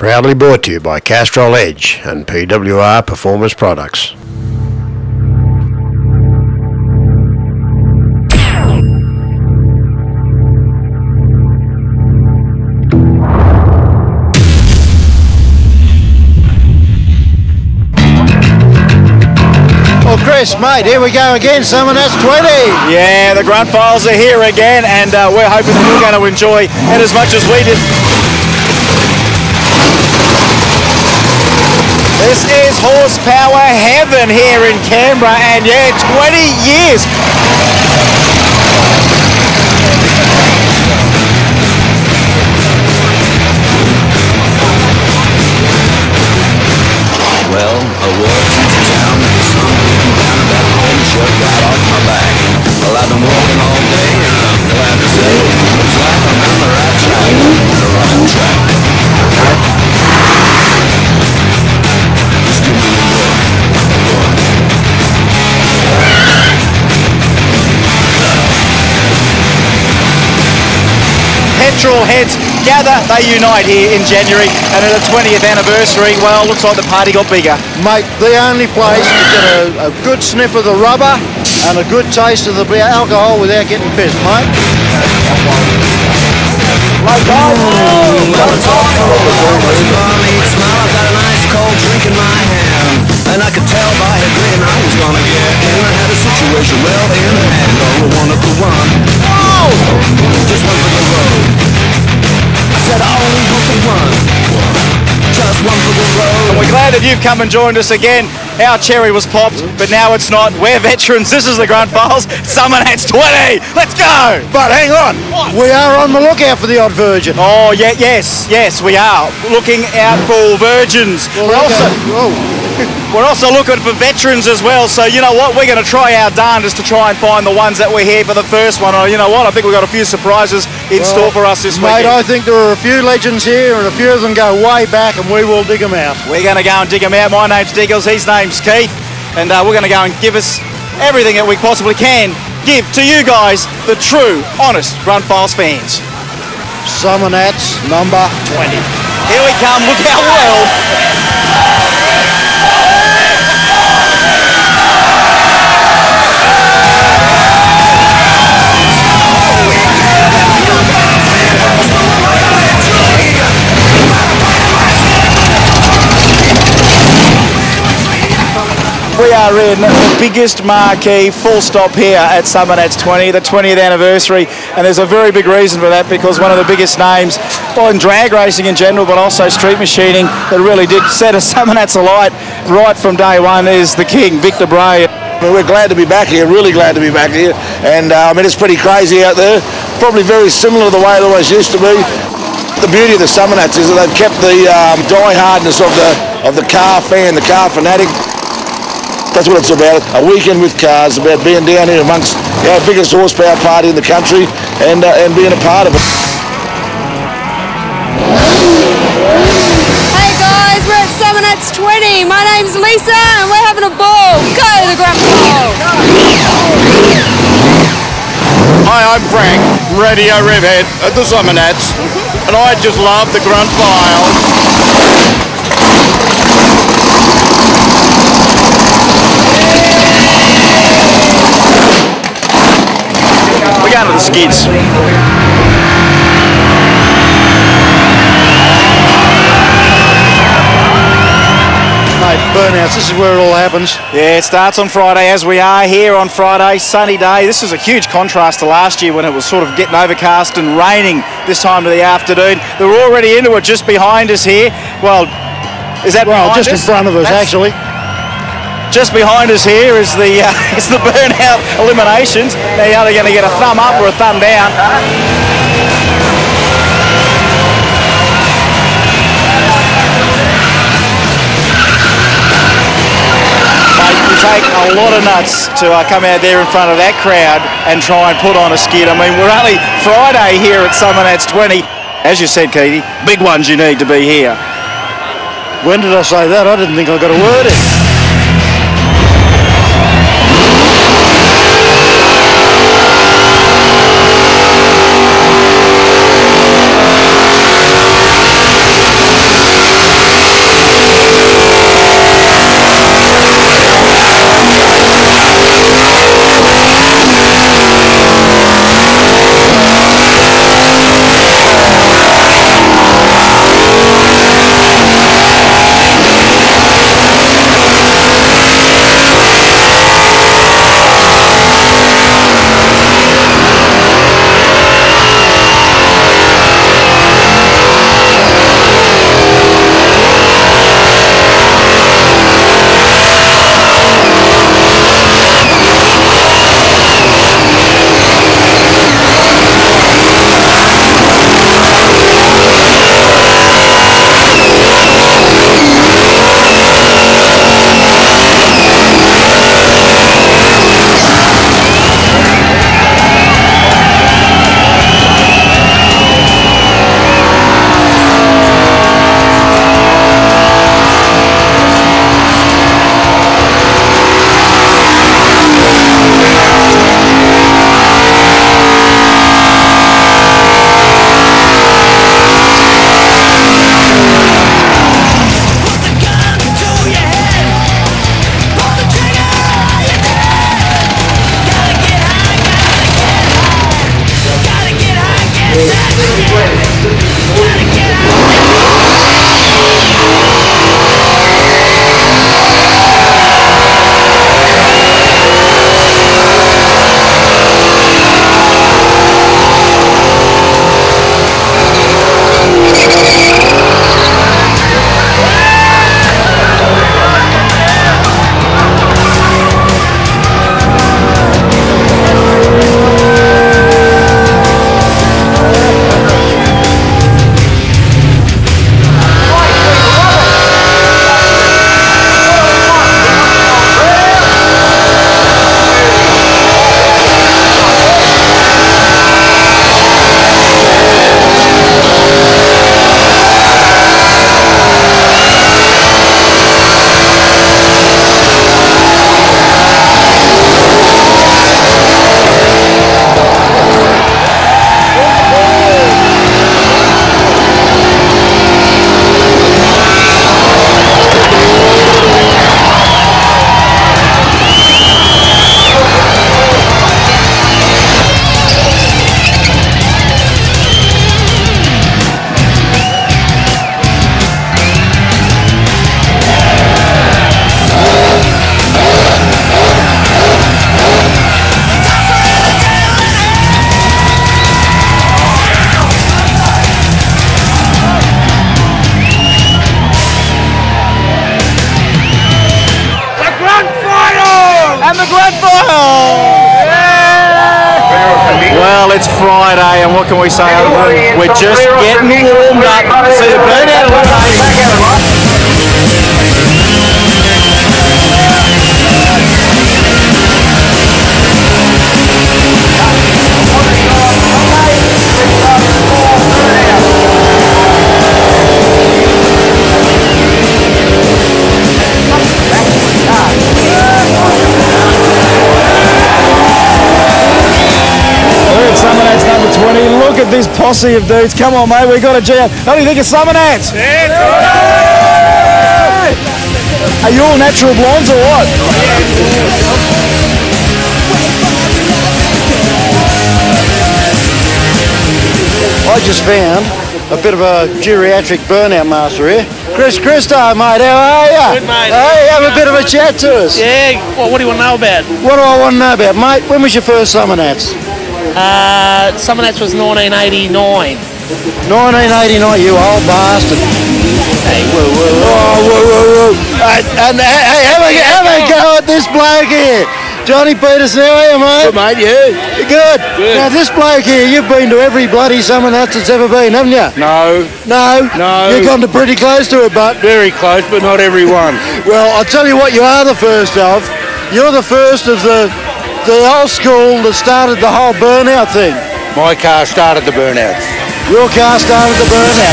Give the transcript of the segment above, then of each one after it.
Proudly brought to you by Castrol Edge and PWR Performance Products. Well, Chris, mate, here we go again, SummerNats 20. Yeah, the Grunt Files are here again, and we're hoping that you're going to enjoy it as much as we did. This is horsepower heaven here in Canberra, and yeah, 20 years. Well, I walked into town, the sun beating down about home, shirt right off my back. Well, I've been walking all day, and I'm glad to say it looks like I'm on the right track, the right track. Just give me a look. Petrol heads gather, they unite here in January, and at the 20th anniversary, well, looks like the party got bigger. Mate, the only place to get a good sniff of the rubber and a good taste of the alcohol without getting pissed, mate. Well, it's all was barley, it smelled. I got a nice cold drink in my hand, and I could tell by her grin I was gonna get in. I had a situation well in hand, oh, one of the one. Oh! Just one for the road. I said I only want the one. Just one for the road. And we're glad that you've come and joined us again. Our cherry was popped, but now it's not. We're veterans. This is the Grunt Files. SummerNats 20. Let's go! But hang on, we are on the lookout for the odd virgin. Oh, yeah, yes, we are. Looking out for virgins. We're also looking for veterans as well, so you know what, we're going to try our darndest to try and find the ones that were here for the first one. Or you know what, I think we've got a few surprises in store for us this weekend. Mate, I think there are a few legends here, and a few of them go way back, and we will dig them out. We're going to go and dig them out. My name's Diggles, his name's Keith, and we're going to go and give us everything that we possibly can give to you guys, the true, honest Grunt Files fans. SummerNats number 20. Here we come, look how well. We are in the biggest marquee full stop here at SummerNats 20, the 20th anniversary, and there's a very big reason for that, because one of the biggest names, well, in drag racing in general, but also street machining, that really did set a SummerNats alight right from day one is the king, Victor Bray. We're glad to be back here, really glad to be back here, and I mean, it's pretty crazy out there, probably very similar to the way it always used to be. The beauty of the SummerNats is that they've kept the die-hardness of the car fan, the car fanatic. That's what it's about, a weekend with cars, about being down here amongst our biggest horsepower party in the country and being a part of it. Hey guys, we're at SummerNats 20. My name's Lisa and we're having a ball. Go the Grunt Files! Hi, I'm Frank, Radio Revhead at the SummerNats, and I just love the Grunt Files. We're going to the skids. Mate, burnouts, this is where it all happens. Yeah, it starts on Friday, as we are here on Friday, sunny day. This is a huge contrast to last year when it was sort of getting overcast and raining this time of the afternoon. They're already into it just behind us here. Well, is that behind just us? in front of us, actually. Just behind us here is the burnout eliminations. They're either going to get a thumb up or a thumb down. Mate, you take a lot of nuts to come out there in front of that crowd and try and put on a skid. I mean, we're only Friday here at SummerNats 20. As you said, Keithie, big ones you need to be here. When did I say that? I didn't think I got a word in. can we say other than we're just getting warmed up to see the burnout SummerNats number 20. Look at this posse of dudes. Come on, mate. We got a G. How do you think of SummerNats? Are you all natural blondes or what? I just found a bit of a geriatric burnout master here. Chris Christo, mate, how are you? Good, mate. Hey, have a bit of a chat to us. Yeah, well, what do you want to know about? What do I want to know about, mate? When was your first SummerNats? SummerNats was 1989. 1989, you old bastard. Hey, whoa, whoa, whoa. Oh, whoa, whoa, whoa. And hey, have a go at this bloke here. Johnny Peterson, how are you, mate? Good, mate, you? You're good? Good. Now, this bloke here, you've been to every bloody SummerNats that's ever been, haven't you? No, No? No. You've gone to pretty close to it, but... very close, but not every one. Well, I'll tell you what you are the first of. You're the first of the old school that started the whole burnout thing. My car started the burnouts. Your car started the burnout.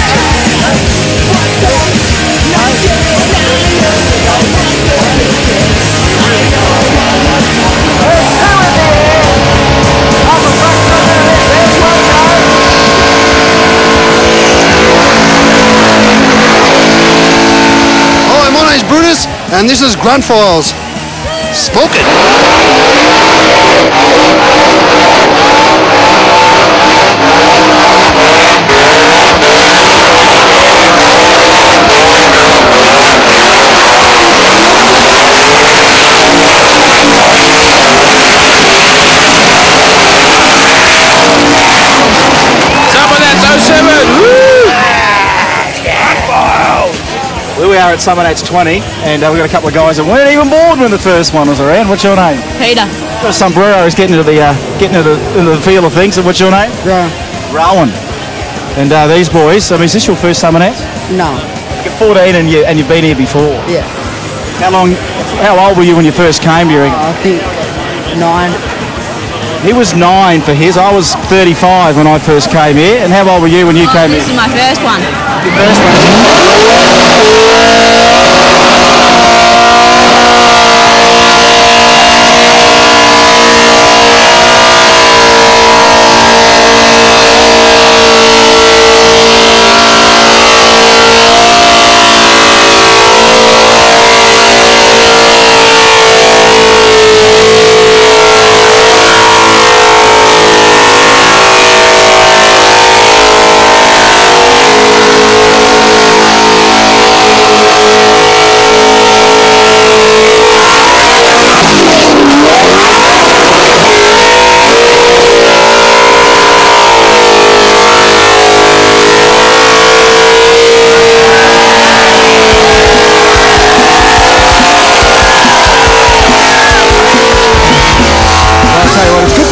Hi, my name's Brutus, and this is Grunt Files. Smoke it! Here we are at SummerNats 20, and we've got a couple of guys that weren't even born when the first one was around. What's your name? Peter. Got a sombrero. He's getting into the feel of things. And what's your name? Rowan. And these boys. I mean, is this your first SummerNats? No. You're 14 and you've been here before. Yeah. How old were you when you first came here? I think 9. He was 9 for his. I was 35 when I first came here. And how old were you when you came This here? is my first one. Your first one.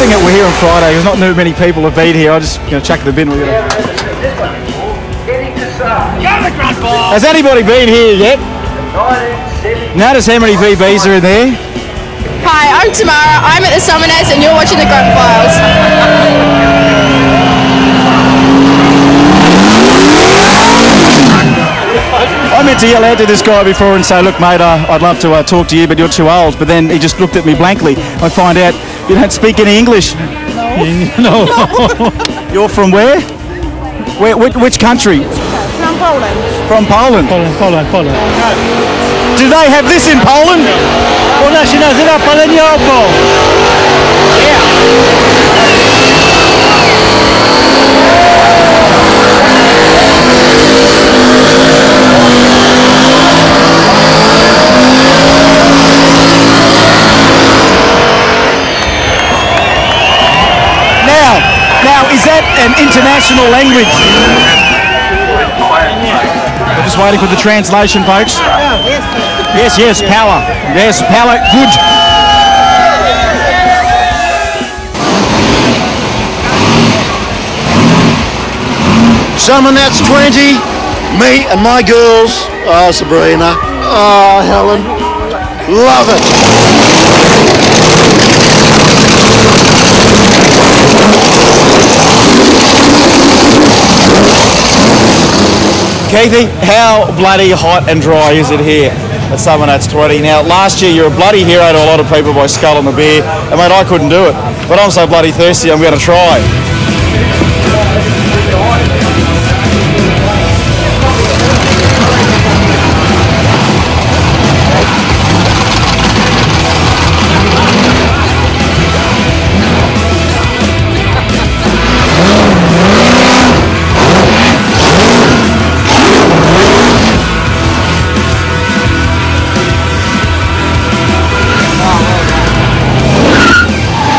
That we're here on Friday. There's not many people have been here. I just chuck the bin. Has anybody been here yet? Notice how many VBs are in there? Hi, I'm Tamara. I'm at the SummerNats and you're watching the Grunt Files. I meant to yell out to this guy before and say, look, mate, I'd love to talk to you, but you're too old. But then he just looked at me blankly. I find out you don't speak any English. No. You're from where? Which country? From Poland. From Poland? Poland. Do they have this in Poland? Ona się nazywa palenie opon. Now, is that an international language? We're just waiting for the translation, folks. Yes, power. Yes, power. Good. SummerNats 20, me and my girls. Oh, Sabrina. Oh, Helen. Love it. Keithy, how bloody hot and dry is it here at SummerNats 20? Now, last year you were a bloody hero to a lot of people by sculling the beer, and mate, I couldn't do it. But I'm so bloody thirsty, I'm going to try.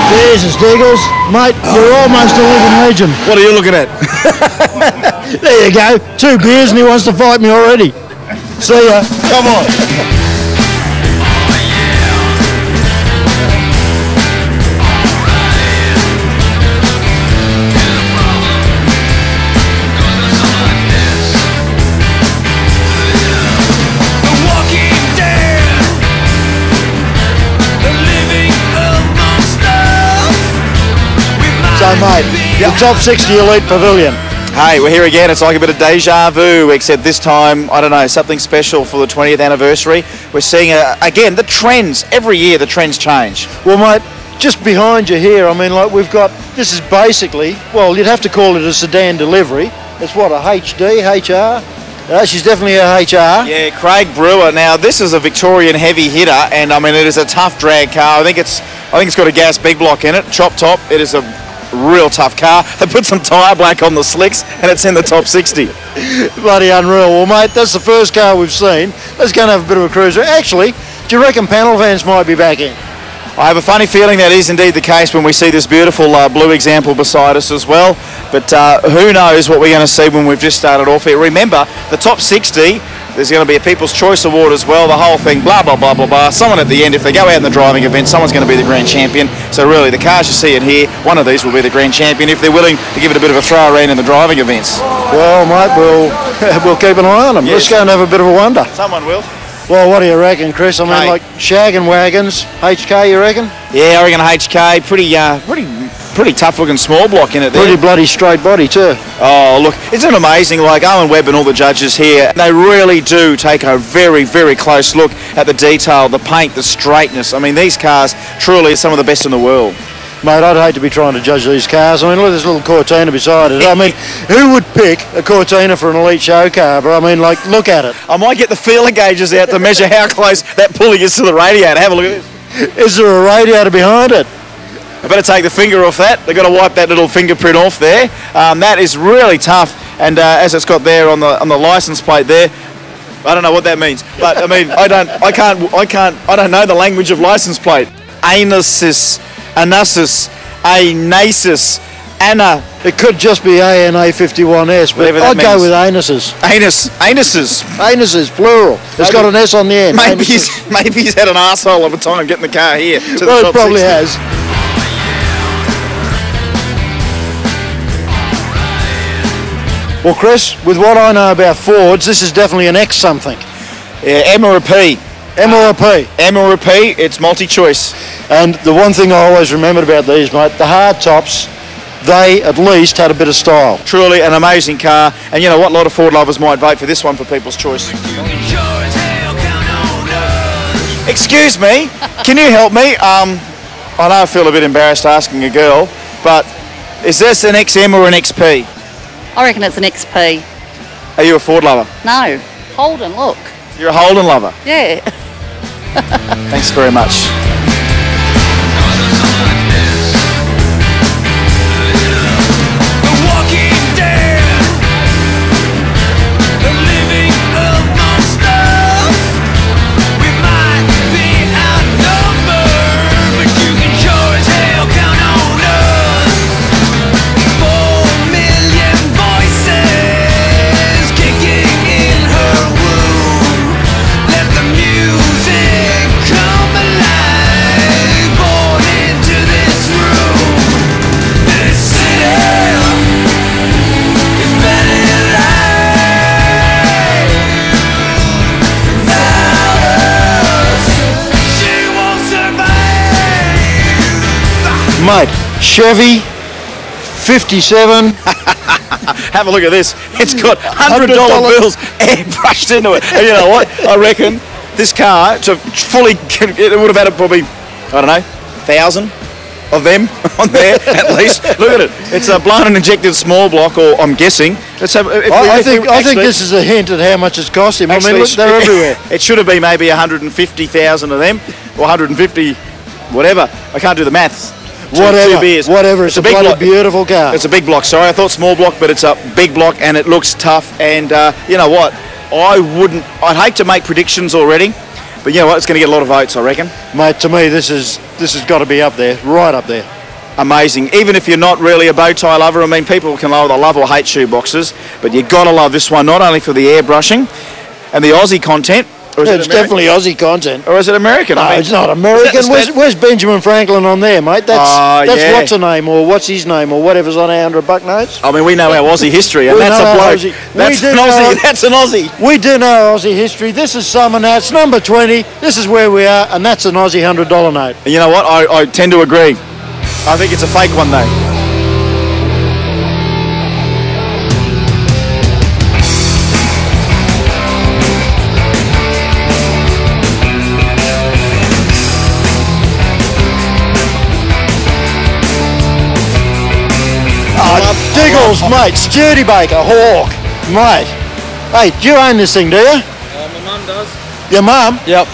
Jesus, Deagles. Mate, you're almost a living legend. What are you looking at? There you go. 2 beers and he wants to fight me already. See ya. Come on. So, mate, the top 60 elite pavilion. Hey, we're here again. It's like a bit of deja vu, except this time, I don't know, something special for the 20th anniversary. We're seeing, again, the trends. Every year, the trends change. Well, mate, just behind you here, I mean, like, we've got, this is basically, well, you'd have to call it a sedan delivery. It's what, a HD, HR? She's definitely a HR. Yeah, Craig Brewer. Now, this is a Victorian heavy hitter, and I mean, it is a tough drag car. I think it's got a gas big block in it, chop top. It is a real tough car. They put some tyre black on the slicks, and it's in the top 60. Bloody unreal. Well, mate, that's the first car we've seen. Let's go and have a bit of a cruise. Actually, do you reckon panel vans might be back in? I have a funny feeling that is indeed the case when we see this beautiful blue example beside us as well. But who knows what we're going to see when we've just started off here. Remember, the top 60, there's going to be a People's Choice Award as well, the whole thing, blah, blah, blah, blah, blah. Someone at the end, if they go out in the driving event, someone's going to be the grand champion. So really, the cars you see in here, one of these will be the grand champion if they're willing to give it a bit of a throw around in the driving events. Well, mate, we'll keep an eye on them. Yes. Let's go and have a bit of a wonder. Someone will. Well, what do you reckon, Chris? I mean, Hey. like shaggin' wagons, HK, you reckon? Yeah, I reckon HK, pretty tough-looking small block in it there. Pretty bloody straight body too. Oh, look, isn't it amazing? Like Owen Webb and all the judges here, they really do take a very, very close look at the detail, the paint, the straightness. I mean, these cars truly are some of the best in the world. Mate, I'd hate to be trying to judge these cars. I mean, look at this little Cortina beside it. I mean, who would pick a Cortina for an elite show car? But I mean, like, look at it. I might get the feeler gauges out to measure how close that pulley is to the radiator. Have a look at this. Is there a radiator behind it? I better take the finger off that. They've got to wipe that little fingerprint off there. That is really tough. And as it's got there on the license plate there, I don't know what that means. But I mean, I don't know the language of license plate. Anusis, anasis, Anna. It could just be ANA51S, but Whatever that I'd go means. with anuses. Anuses. Anuses, plural. It's got an S on the end. Maybe Anuses. he's had an arsehole of a time getting the car here to the Well, top it probably 60. has. Well, Chris, with what I know about Fords, this is definitely an X something. Yeah, M or a P. M or a P. M or a P, it's multi-choice. And the one thing I always remembered about these, mate, the hard tops, they at least had a bit of style. Truly an amazing car. And you know what? A lot of Ford lovers might vote for this one for People's Choice. Excuse me, can you help me? I know I feel a bit embarrassed asking a girl, but is this an XM or an XP? I reckon it's an XP. Are you a Ford lover? No. Holden, look. You're a Holden lover. Yeah. Thanks very much. Let the music come alive. Mate, Chevy, 57. Have a look at this. It's got $100 bills airbrushed into it. And you know what? I reckon this car, to fully, it would have had probably, I don't know, 1,000 of them on there at least. Look at it. It's a blown and injected small block, or I'm guessing. Let's have. I think this is a hint at how much it's cost him. Actually, I mean, look, they're everywhere. It should have been maybe 150,000 of them, or 150, whatever. I can't do the maths. Two beers. Whatever. It's a big block. Beautiful car. It's a big block. Sorry, I thought small block, but it's a big block, and it looks tough. And you know what? I'd hate to make predictions already, but you know what? It's going to get a lot of votes, I reckon. Mate, to me, this has got to be up there, right up there. Amazing. Even if you're not really a bow tie lover, I mean, people can either love or hate shoe boxes, but you've got to love this one, not only for the airbrushing and the Aussie content. Or is it's definitely Aussie content. Or is it American? No, it's not American. Where's Benjamin Franklin on there, mate? That's yeah. what's her name, or what's his name, or whatever's on our $100 notes. I mean, we know our Aussie history, and that's a bloke. That's an Aussie. That's an Aussie. We do know our Aussie history. This is SummerNats, number 20. This is where we are, and that's an Aussie $100 note. And you know what? I tend to agree. I think it's a fake one, though. Diggles, mate, Studebaker, Hawk, mate. Hey, do you own this thing, do you? My mum does. Your mum? Yep.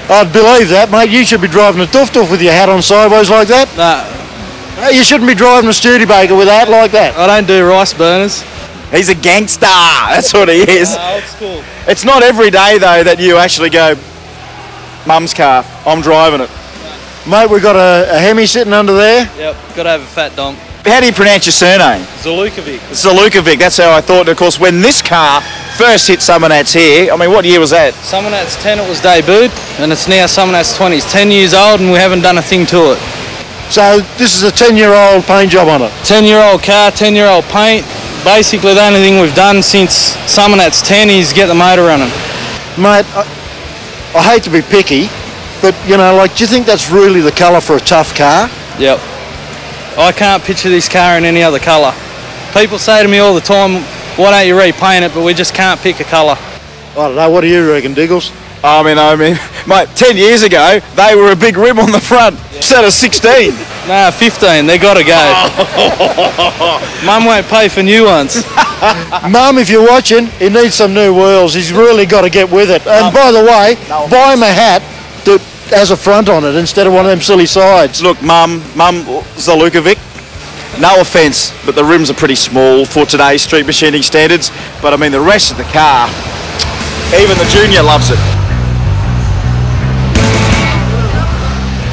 I'd believe that, mate. You should be driving a tuff-tuff with your hat on sideways like that. Nah. You shouldn't be driving a Studebaker with a hat like that. I don't do rice burners. He's a gangster. That's what he is. Old school. It's not every day, though, that you actually go, Mum's car, I'm driving it. Mate, we've got a Hemi sitting under there. Yep, got to have a fat donk. How do you pronounce your surname? Zalukovic. Zalukovic, that's how I thought. And of course, when this car first hit SummerNats here, I mean, what year was that? SummerNats 10 it was debuted, and it's now SummerNats 20. It's 10 years old, and we haven't done a thing to it. So this is a 10-year-old paint job on it? 10-year-old car, 10-year-old paint. Basically, the only thing we've done since SummerNats 10 is get the motor running. Mate, I hate to be picky, but, you know, like, do you think that's really the colour for a tough car? Yep. I can't picture this car in any other colour. People say to me all the time, why don't you repaint it, but we just can't pick a colour. I don't know, what do you reckon, Diggles? I mean, mate, 10 years ago, they were a big rib on the front. Instead of 16. Nah, 15, they got to go. Mum won't pay for new ones. Mum, if you're watching, he needs some new wheels. He's really got to get with it. And by the way, buy him a hat that has a front on it instead of one of them silly sides. Look, Mum Zalukovic, no offence, but the rims are pretty small for today's street machining standards. But I mean, the rest of the car, even the Junior loves it.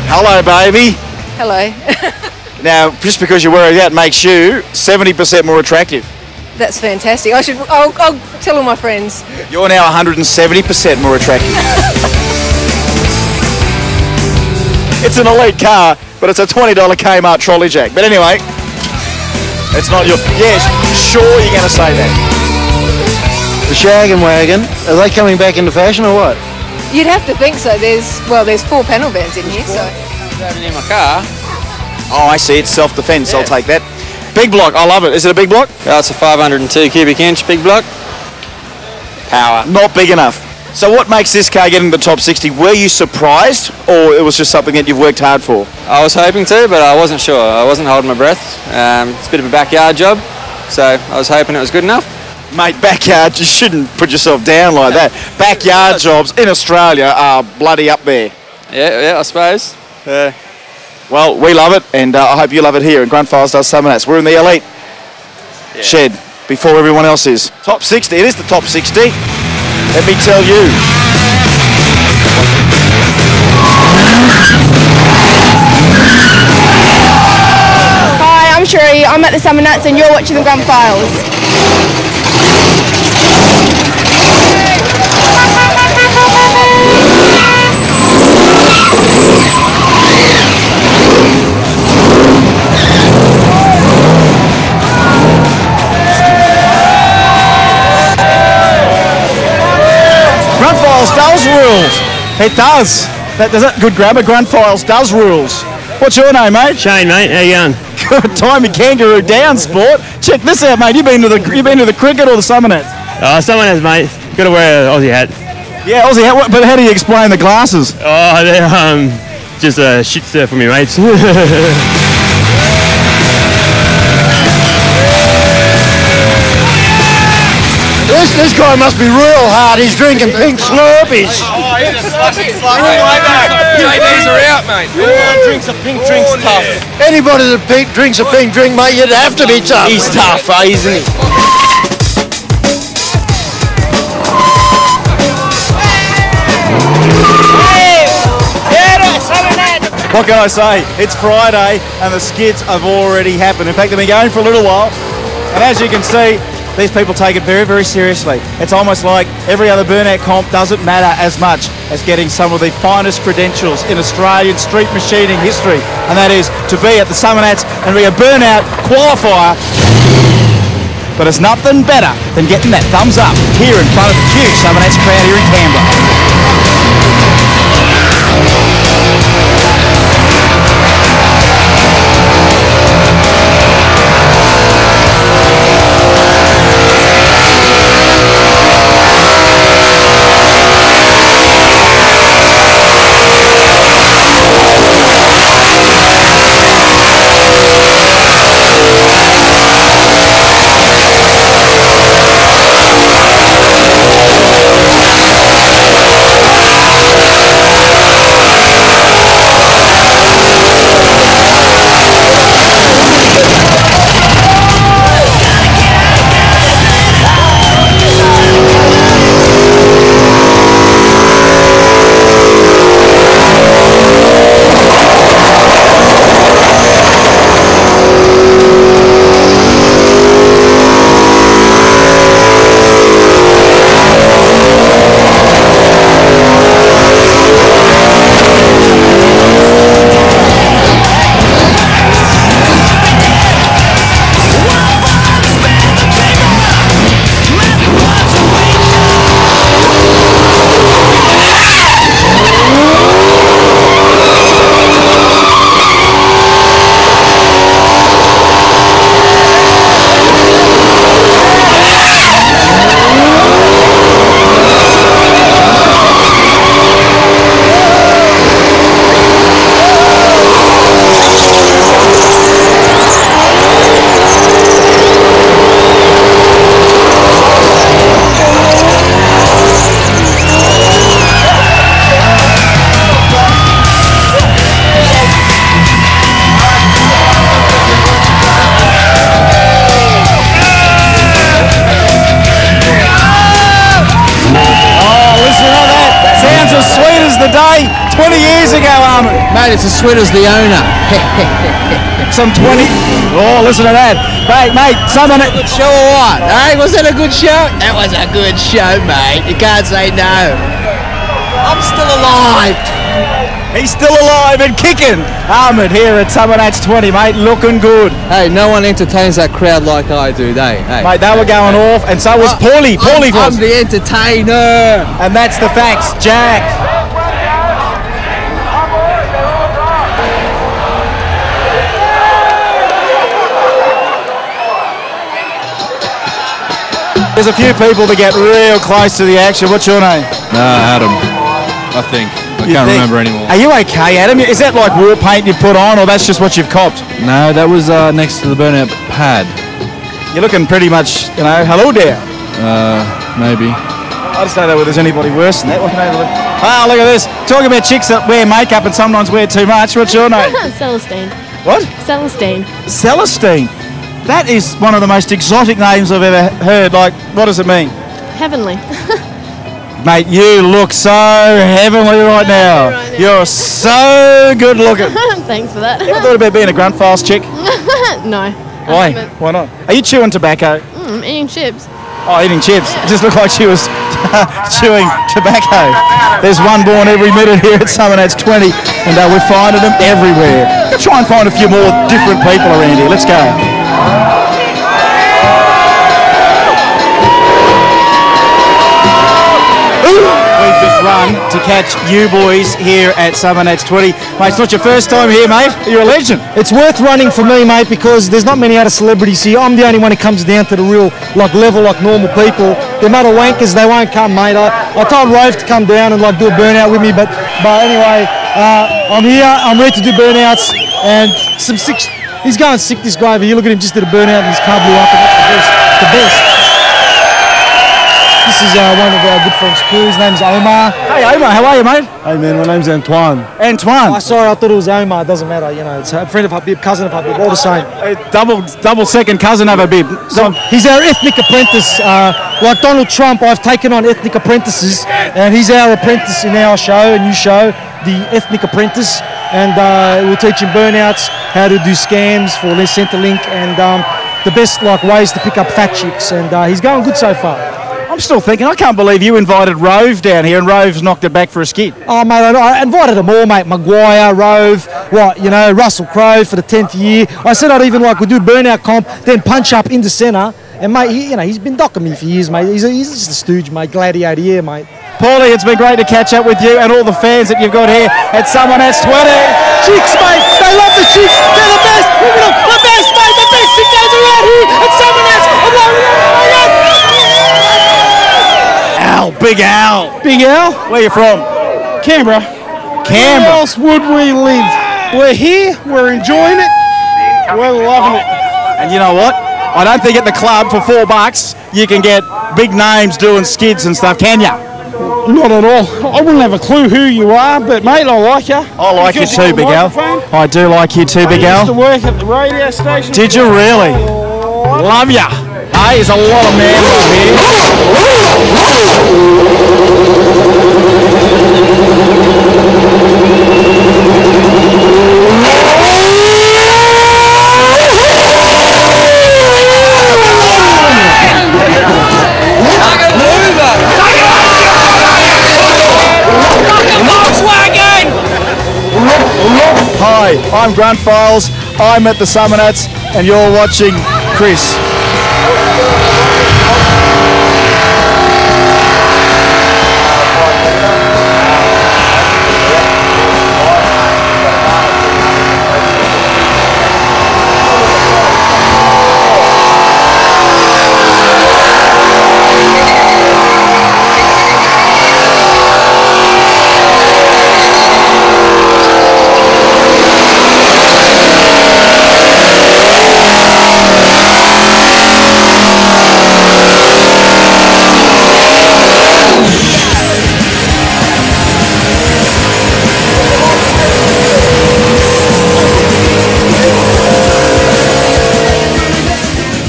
Hello, baby. Hello. Now, just because you're wearing that makes you 70% more attractive. That's fantastic. I'll tell all my friends. You're now 170% more attractive. It's an elite car, but it's a $20 Kmart trolley jack. But anyway, it's not your... Yes, sure you're going to say that. The Shaggin' Wagon, are they coming back into fashion or what? You'd have to think so. There's 4 panel vans in here, so... Driving in my car. Oh, I see. It's self-defense. Yeah. I'll take that. Big block. I love it. Is it a big block? Oh, it's a 502 cubic inch big block. Power. Not big enough. So what makes this car get into the top 60? Were you surprised, or it was just something that you've worked hard for? I was hoping to, but I wasn't sure. I wasn't holding my breath. It's a bit of a backyard job, so I was hoping it was good enough. Mate, backyard, you shouldn't put yourself down like that. Backyard jobs in Australia are bloody up there. Yeah, I suppose. Well, we love it, and I hope you love it here at Grunt Files Does SummerNats. We're in the elite shed before everyone else is. Top 60, it is the top 60. Let me tell you. Hi, I'm Sheree. I'm at the SummerNats and you're watching the Grunt Files. Grunt Files does rules. It does. That does it. Good grammar. Grunt Files does rules. What's your name, mate? Shane, mate. How you going? Good time in Kangaroo Down, sport. Check this out, mate. You been to the cricket or the SummerNats? SummerNats, mate. Got to wear an Aussie hat. Yeah, Aussie hat. But how do you explain the glasses? Oh, they're just a shit stir for me, mates. This guy must be real hard. He's drinking pink Slurpees. Oh, he's a fucking JBs are out, mate. Anyone drinks a pink drink's tough. Anybody that drinks a pink drink, mate, you'd have to be tough. He's tough, isn't he? What can I say? It's Friday and the skits have already happened. In fact, they've been going for a little while. And as you can see, these people take it very, very seriously. It's almost like every other burnout comp doesn't matter as much as getting some of the finest credentials in Australian street machining history. And that is to be at the SummerNats and be a burnout qualifier. But it's nothing better than getting that thumbs up here in front of the huge SummerNats crowd here in Canberra. The day 20 years ago, Armin. Mate, it's as sweet as the owner. Some 20. Oh, listen to that. Mate, someone. Good show or what? Hey, was that a good show? That was a good show, mate. You can't say no. I'm still alive. He's still alive and kicking. Armin here at SummerNats 20, mate, looking good. Hey, no one entertains that crowd like I do, hey. Mate, they were going off, and so was Paulie. Paulie was. I'm the entertainer. And that's the facts, Jack. There's a few people that get real close to the action. What's your name? Adam, I think. I can't remember anymore. Are you okay, Adam? Is that like war paint you put on, or that's just what you've copped? No, that was next to the burnout pad. You're looking pretty much, hello there. Maybe. I just don't know whether there's anybody worse than that. Look at this. Talking about chicks that wear makeup and sometimes wear too much. What's your name? Celestine. What? Celestine. Celestine. That is one of the most exotic names I've ever heard. Like, what does it mean? Heavenly. Mate, you look so heavenly right now. You're so good looking. Thanks for that. You ever thought about being a grunt files chick? No. Why? Why not? Are you chewing tobacco? Eating chips. Oh, eating chips. It just looked like she was chewing tobacco. There's one born every minute here at SummerNats 20, and we're finding them everywhere. Let's try and find a few more different people around here. Let's go. We've just run to catch you boys here at SummerNats 20. Mate, it's not your first time here, mate. You're a legend. It's worth running for me, mate, because there's not many other celebrities here. I'm the only one who comes down to the real level like normal people. Them other wankers, they won't come, mate. I told Rove to come down and do a burnout with me, but anyway, I'm here. I'm ready to do burnouts, and he's going sick, this guy over here. Look at him, just did a burnout and his car blew up, and that's the best. This is one of our good friends too. His name's Omar. Hey Omar, how are you, mate? Hey man, my name's Antoine. Antoine? Oh, sorry, I thought it was Omar. It doesn't matter, you know. It's a friend of Habib, cousin of Habib, all the same. Double second cousin of Habib. So he's our ethnic apprentice. Like Donald Trump, I've taken on ethnic apprentices, and he's our apprentice in our show, a new show, The Ethnic Apprentice. And we'll teach him burnouts, how to do scams for Centrelink, and the best ways to pick up fat chicks. And he's going good so far. I'm still thinking, I can't believe you invited Rove down here and Rove's knocked it back for a skid. Oh, mate, I invited them all, mate. Maguire, Rove, Russell Crowe for the 10th year. I said I'd even we'll do burnout comp, then punch up in the centre. And, mate, he's been docking me for years, mate. He's just a stooge, mate. Gladiator here, mate. Paulie, it's been great to catch up with you and all the fans that you've got here at SummerNats 20. Chicks, mate. They love the chicks. They're the best. The best, mate. The best chick goes around here at SummerNats. Al, Big Al. Big Al? Where you from? Canberra. Canberra. Where else would we live? We're here. We're enjoying it. We're loving it. And you know what? I don't think at the club for $4 you can get big names doing skids and stuff, can ya? Not at all. I wouldn't have a clue who you are, but mate, I like you. I like you too, Big Al. I do like you too, Big Al. I used to work at the radio station. Did you really? Love ya. Hey, there's a lot of men up here. Hi, I'm Grunt Files, I'm at the SummerNats, and you're watching Chris.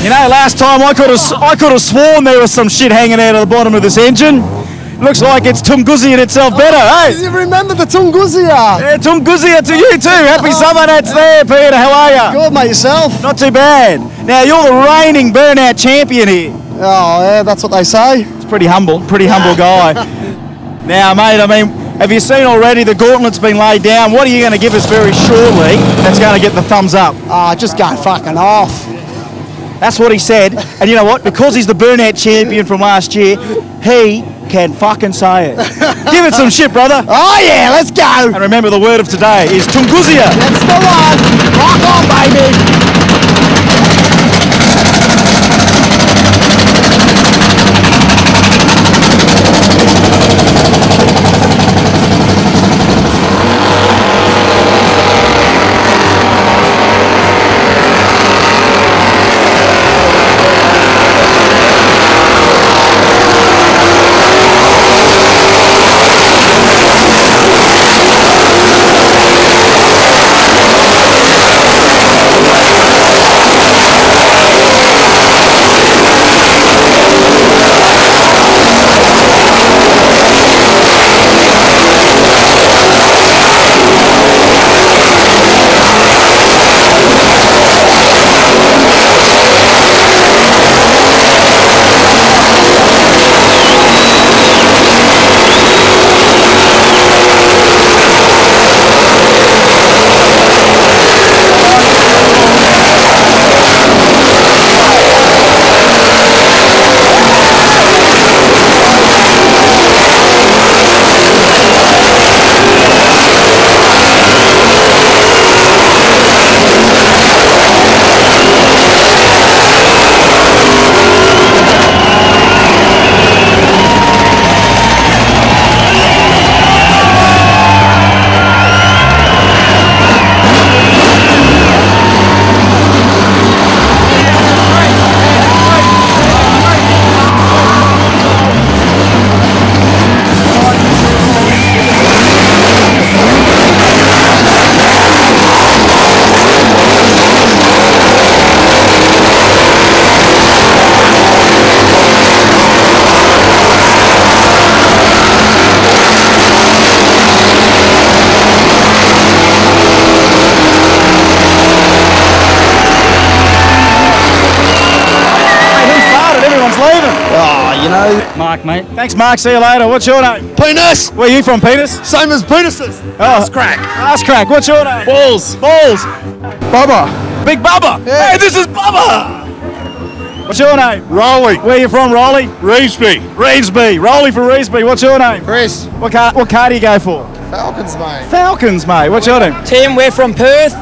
You know, last time I could have sworn there was some shit hanging out of the bottom of this engine. Looks like it's Tunguzia itself better, hey? You remember the Tunguzia? Yeah, Tunguzia to you too. Happy SummerNats there, Peter. How are you? Good, mate. Yourself? Not too bad. Now, you're the reigning burnout champion here. Oh, yeah, that's what they say. It's pretty humble guy. Now, mate, I mean, have you seen already the gauntlet's been laid down? What are you going to give us very shortly that's going to get the thumbs up? Just go fucking off. That's what he said. And you know what? Because he's the burnout champion from last year, he can fucking say it. Give it some shit, brother. Oh, yeah, let's go. And remember, the word of today is Tunguzia. That's the one. Rock on, baby. know. Mark, mate. Thanks, Mark. See you later. What's your name? Penis. Where are you from, Penis? Same as penises. Ass crack. Ass crack. What's your name? Balls. Balls. Bubba. Big Bubba. Yeah. Hey, this is Bubba. What's your name? Rolly. Where you from, Rolly? Reevesby. Reevesby. Rolly from Reevesby. What's your name? Chris. What car do you go for? Falcons, mate. Falcons, mate. What's your name? Tim, we're from Perth.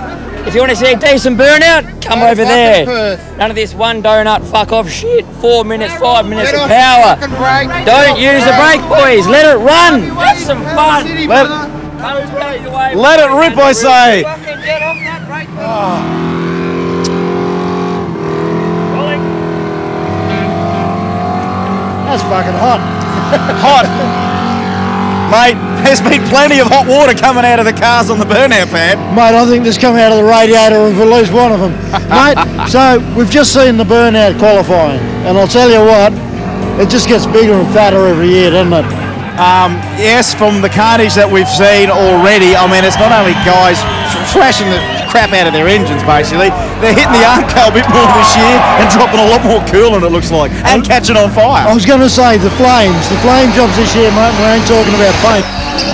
If you want to see a decent burnout, come over there. Perth. None of this one donut fuck off shit. 4 minutes, 5 minutes Get of off power. the fucking brake. Don't use the brake, boys. Let it run. Have some fun. Let it rip, I say. Fucking get off that brake. That's fucking hot. Hot. Mate, there's been plenty of hot water coming out of the cars on the burnout pad. Mate, I think this come out of the radiator of at least one of them. Mate, so we've just seen the burnout qualifying, and I'll tell you what, it just gets bigger and fatter every year, doesn't it? Yes, from the carnage that we've seen already, I mean, it's not only guys thrashing the crap out of their engines, basically. They're hitting the Armco a bit more this year and dropping a lot more coolant, it looks like, and catching on fire. I was going to say, the flame jobs this year, mate, we ain't talking about paint.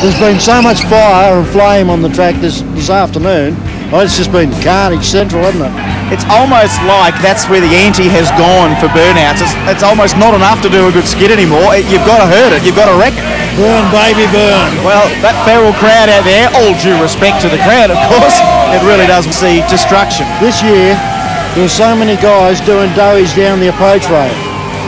There's been so much fire and flame on the track this afternoon. Oh, it's just been carnage central, hasn't it? It's almost like that's where the ante has gone for burnouts. It's almost not enough to do a good skid anymore. You've got to hurt it. You've got to wreck it. Burn, baby, burn. Well, that feral crowd out there, all due respect to the crowd, of course, it really does see destruction. This year, there were so many guys doing doughies down the approach rail.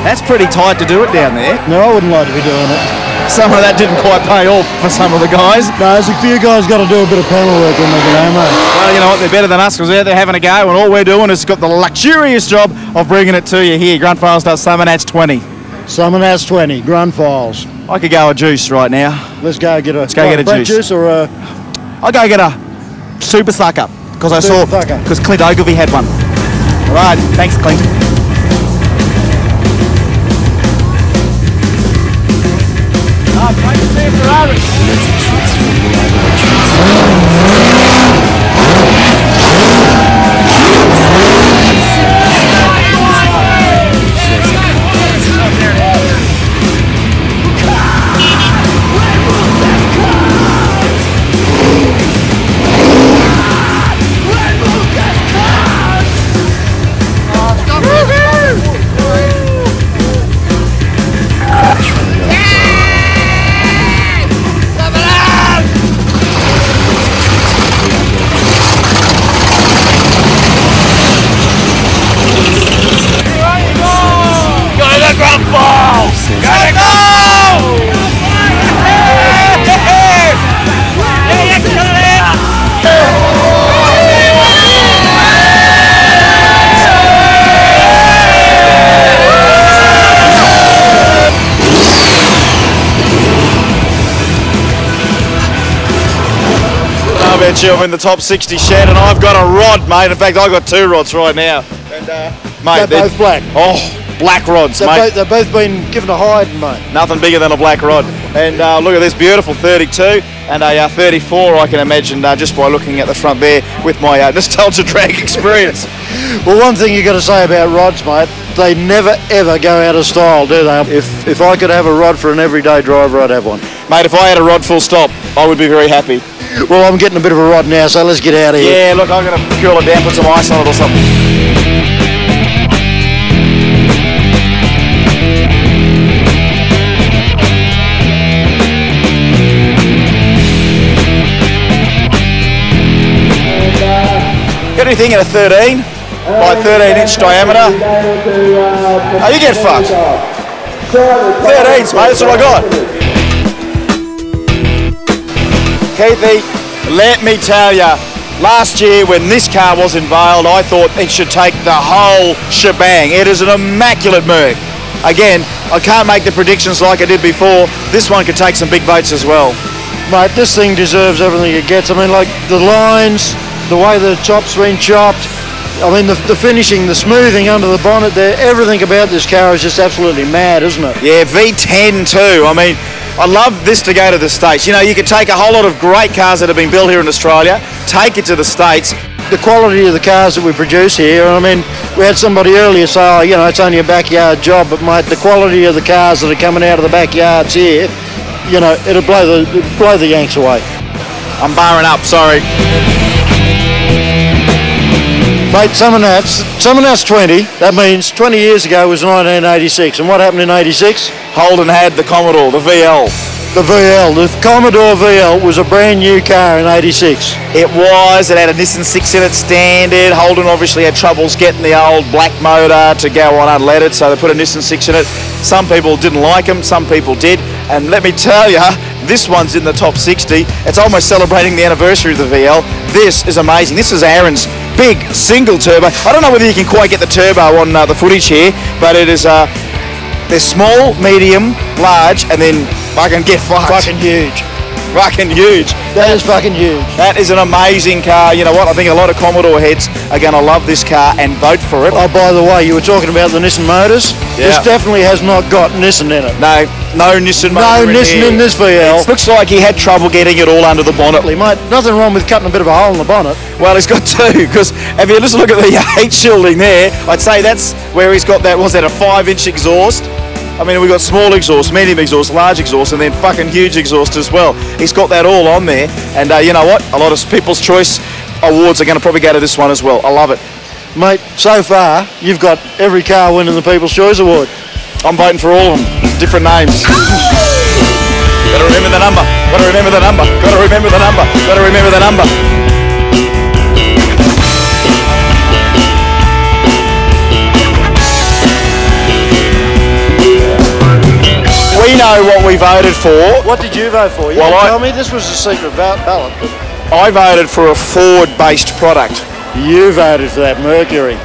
That's pretty tight to do it down there. No, I wouldn't like to be doing it. Some of that didn't quite pay off for some of the guys. No, there's a few guys got to do a bit of panel work when they get home, mate. Well, you know what, they're better than us because they're having a go, and all we're doing is got the luxurious job of bringing it to you here. Grundfiles.SummerNats 20. SummerNats 20, Grundfiles. I could go a juice right now. Let's go get a. Let's go get a juice. Or a. I'll go get a super sucker because I saw because Clint Ogilvie had one. All right, thanks, Clint. I'm in the top 60 shed and I've got a rod, mate. In fact, I've got 2 rods right now. And, mate, they're both black. Oh, black rods, mate. They've both been given a hide, mate. Nothing bigger than a black rod. And look at this beautiful 32 and a 34, I can imagine, just by looking at the front there with my nostalgia drag experience. Well, one thing you got to say about rods, mate, they never ever go out of style, do they? If I could have a rod for an everyday driver, I'd have one. Mate, if I had a rod full stop, I would be very happy. Well, I'm getting a bit of a rod now, so let's get out of here. Yeah, look, I'm going to cool it down, put some ice on it or something. Got anything in a 13 by 13-inch diameter? Oh, you get fucked. 13s, mate, that's all I got. Keithy, let me tell you, last year when this car was unveiled, I thought it should take the whole shebang. It is an immaculate move. Again, I can't make the predictions like I did before. This one could take some big votes as well. Mate, this thing deserves everything it gets. I mean, like the lines, the way the top's been chopped, I mean, the finishing, the smoothing under the bonnet there, everything about this car is just absolutely mad, isn't it? Yeah, V10 too. I mean, I love this to go to the States. You know, you could take a whole lot of great cars that have been built here in Australia, take it to the States, the quality of the cars that we produce here. And I mean, we had somebody earlier say, oh, you know, it's only a backyard job, but mate, the quality of the cars that are coming out of the backyards here, you know, it'll blow the Yanks away. I'm barring up, sorry. Mate, SummerNats 20, that means 20 years ago was 1986. And what happened in 86? Holden had the Commodore, the VL. The Commodore VL was a brand new car in 86. It was. It had a Nissan 6 in it standard. Holden obviously had troubles getting the old black motor to go on unleaded, so they put a Nissan 6 in it. Some people didn't like them, some people did. And let me tell you, this one's in the top 60. It's almost celebrating the anniversary of the VL. This is amazing. This is Aaron's big single turbo. I don't know whether you can quite get the turbo on the footage here, but it is they're small, medium, large, and then fucking get fucked. Fucking huge. Fucking huge. That is fucking huge. That is an amazing car. You know what? I think a lot of Commodore heads are going to love this car and vote for it. Oh, by the way, you were talking about the Nissan motors. Yeah. This definitely has not got Nissan in it. No Nissan motor in this VL. It looks like he had trouble getting it all under the bonnet. Mate, nothing wrong with cutting a bit of a hole in the bonnet. Well, he's got two, because if you just look at the H shielding there, I'd say that's where he's got that, was that a 5-inch exhaust? I mean, we've got small exhaust, medium exhaust, large exhaust, and then fucking huge exhaust as well. He's got that all on there, and you know what? A lot of People's Choice Awards are going to probably go to this one as well. I love it. Mate, so far, you've got every car winning the People's Choice Award. I'm voting for all of them. Different names. Gotta remember the number. Gotta remember the number. Gotta remember the number. Gotta remember the number. We know what we voted for. What did you vote for? You Well, tell me this was a secret ballot. I voted for a Ford-based product. You voted for that Mercury.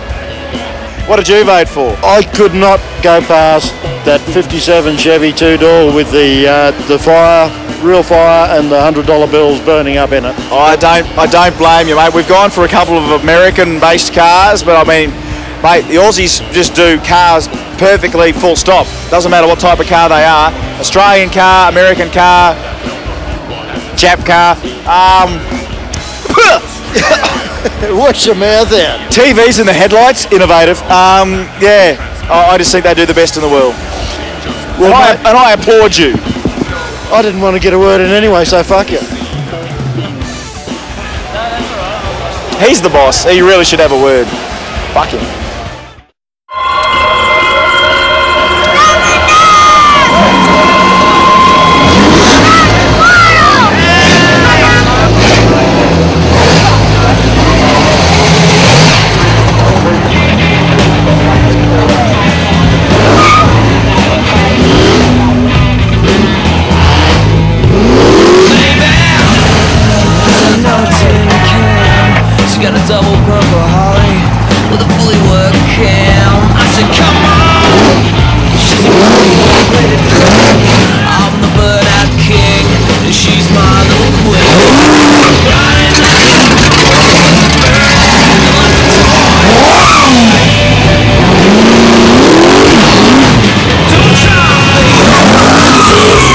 What did you vote for? I could not go past that 57 Chevy two-door with the fire, real fire, and the $100 bills burning up in it. I don't blame you, mate. We've gone for a couple of American-based cars, but I mean, mate, the Aussies just do cars perfectly, full stop. Doesn't matter what type of car they are. Australian car, American car, Jap car. Wash your mouth out. TVs in the headlights, innovative. Yeah, I just think they do the best in the world. Well, and I applaud you. I didn't want to get a word in anyway, so fuck you. He's the boss. He really should have a word. Fuck him. Double purple Holly with a fully worked cam. I said, come on. She's a rated girl. I'm the burnout king. She's my little queen. Don't try me.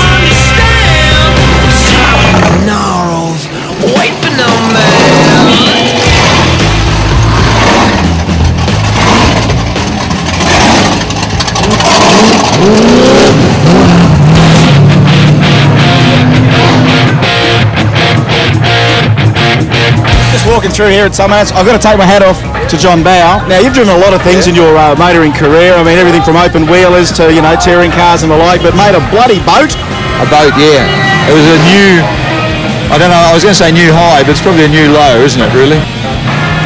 Understand. Stop gnarls. Wait for no man. Just walking through here at SummerNats, I've got to take my hat off to John Bow. Now, you've driven a lot of things in your motoring career. I mean, everything from open wheelers to, you know, touring cars and the like, but made a bloody boat. A boat, yeah. It was a new, I don't know, I was going to say new high, but it's probably a new low, isn't it, really?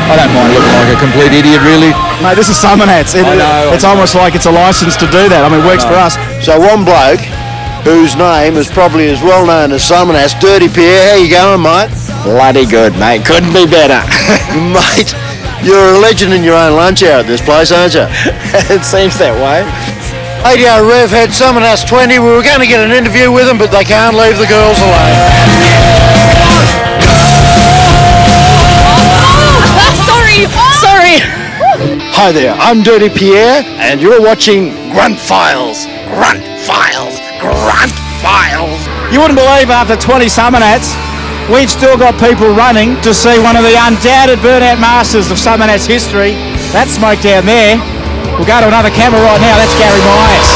I don't mind looking like a complete idiot, really. Mate, this is SummerNats. It's almost like it's a license to do that. I mean, it works for us. So one bloke, whose name is probably as well known as SummerNats, Dirty Pierre. How you going, mate? Bloody good, mate. Couldn't be better. Mate, you're a legend in your own lunch hour at this place, aren't you? It seems that way. Radio Rev had SummerNats 20. We were going to get an interview with them, but they can't leave the girls alone. Sorry. Hi there, I'm Dirty Pierre, and you're watching Grunt Files. Grunt Files. Grunt Files. You wouldn't believe after 20 SummerNats, we've still got people running to see one of the undoubted burnout masters of SummerNats history. That smoke down there. We'll go to another camera right now. That's Gary Myers.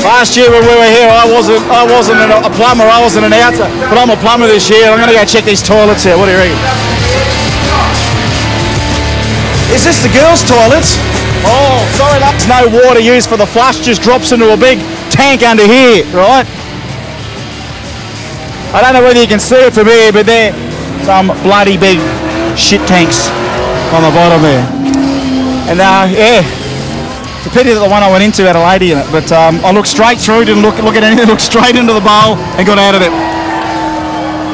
Last year when we were here, I wasn't a plumber, I was an announcer, but I'm a plumber this year. I'm going to go check these toilets here. What do you reckon? Is this the girls' toilets? Oh, sorry, there's no water used for the flush, just drops into a big tank under here, right? I don't know whether you can see it from here, but they're some bloody big shit tanks on the bottom there. And yeah, It's a pity that the one I went into had a lady in it, but I looked straight through, didn't look at anything, looked straight into the bowl and got out of it.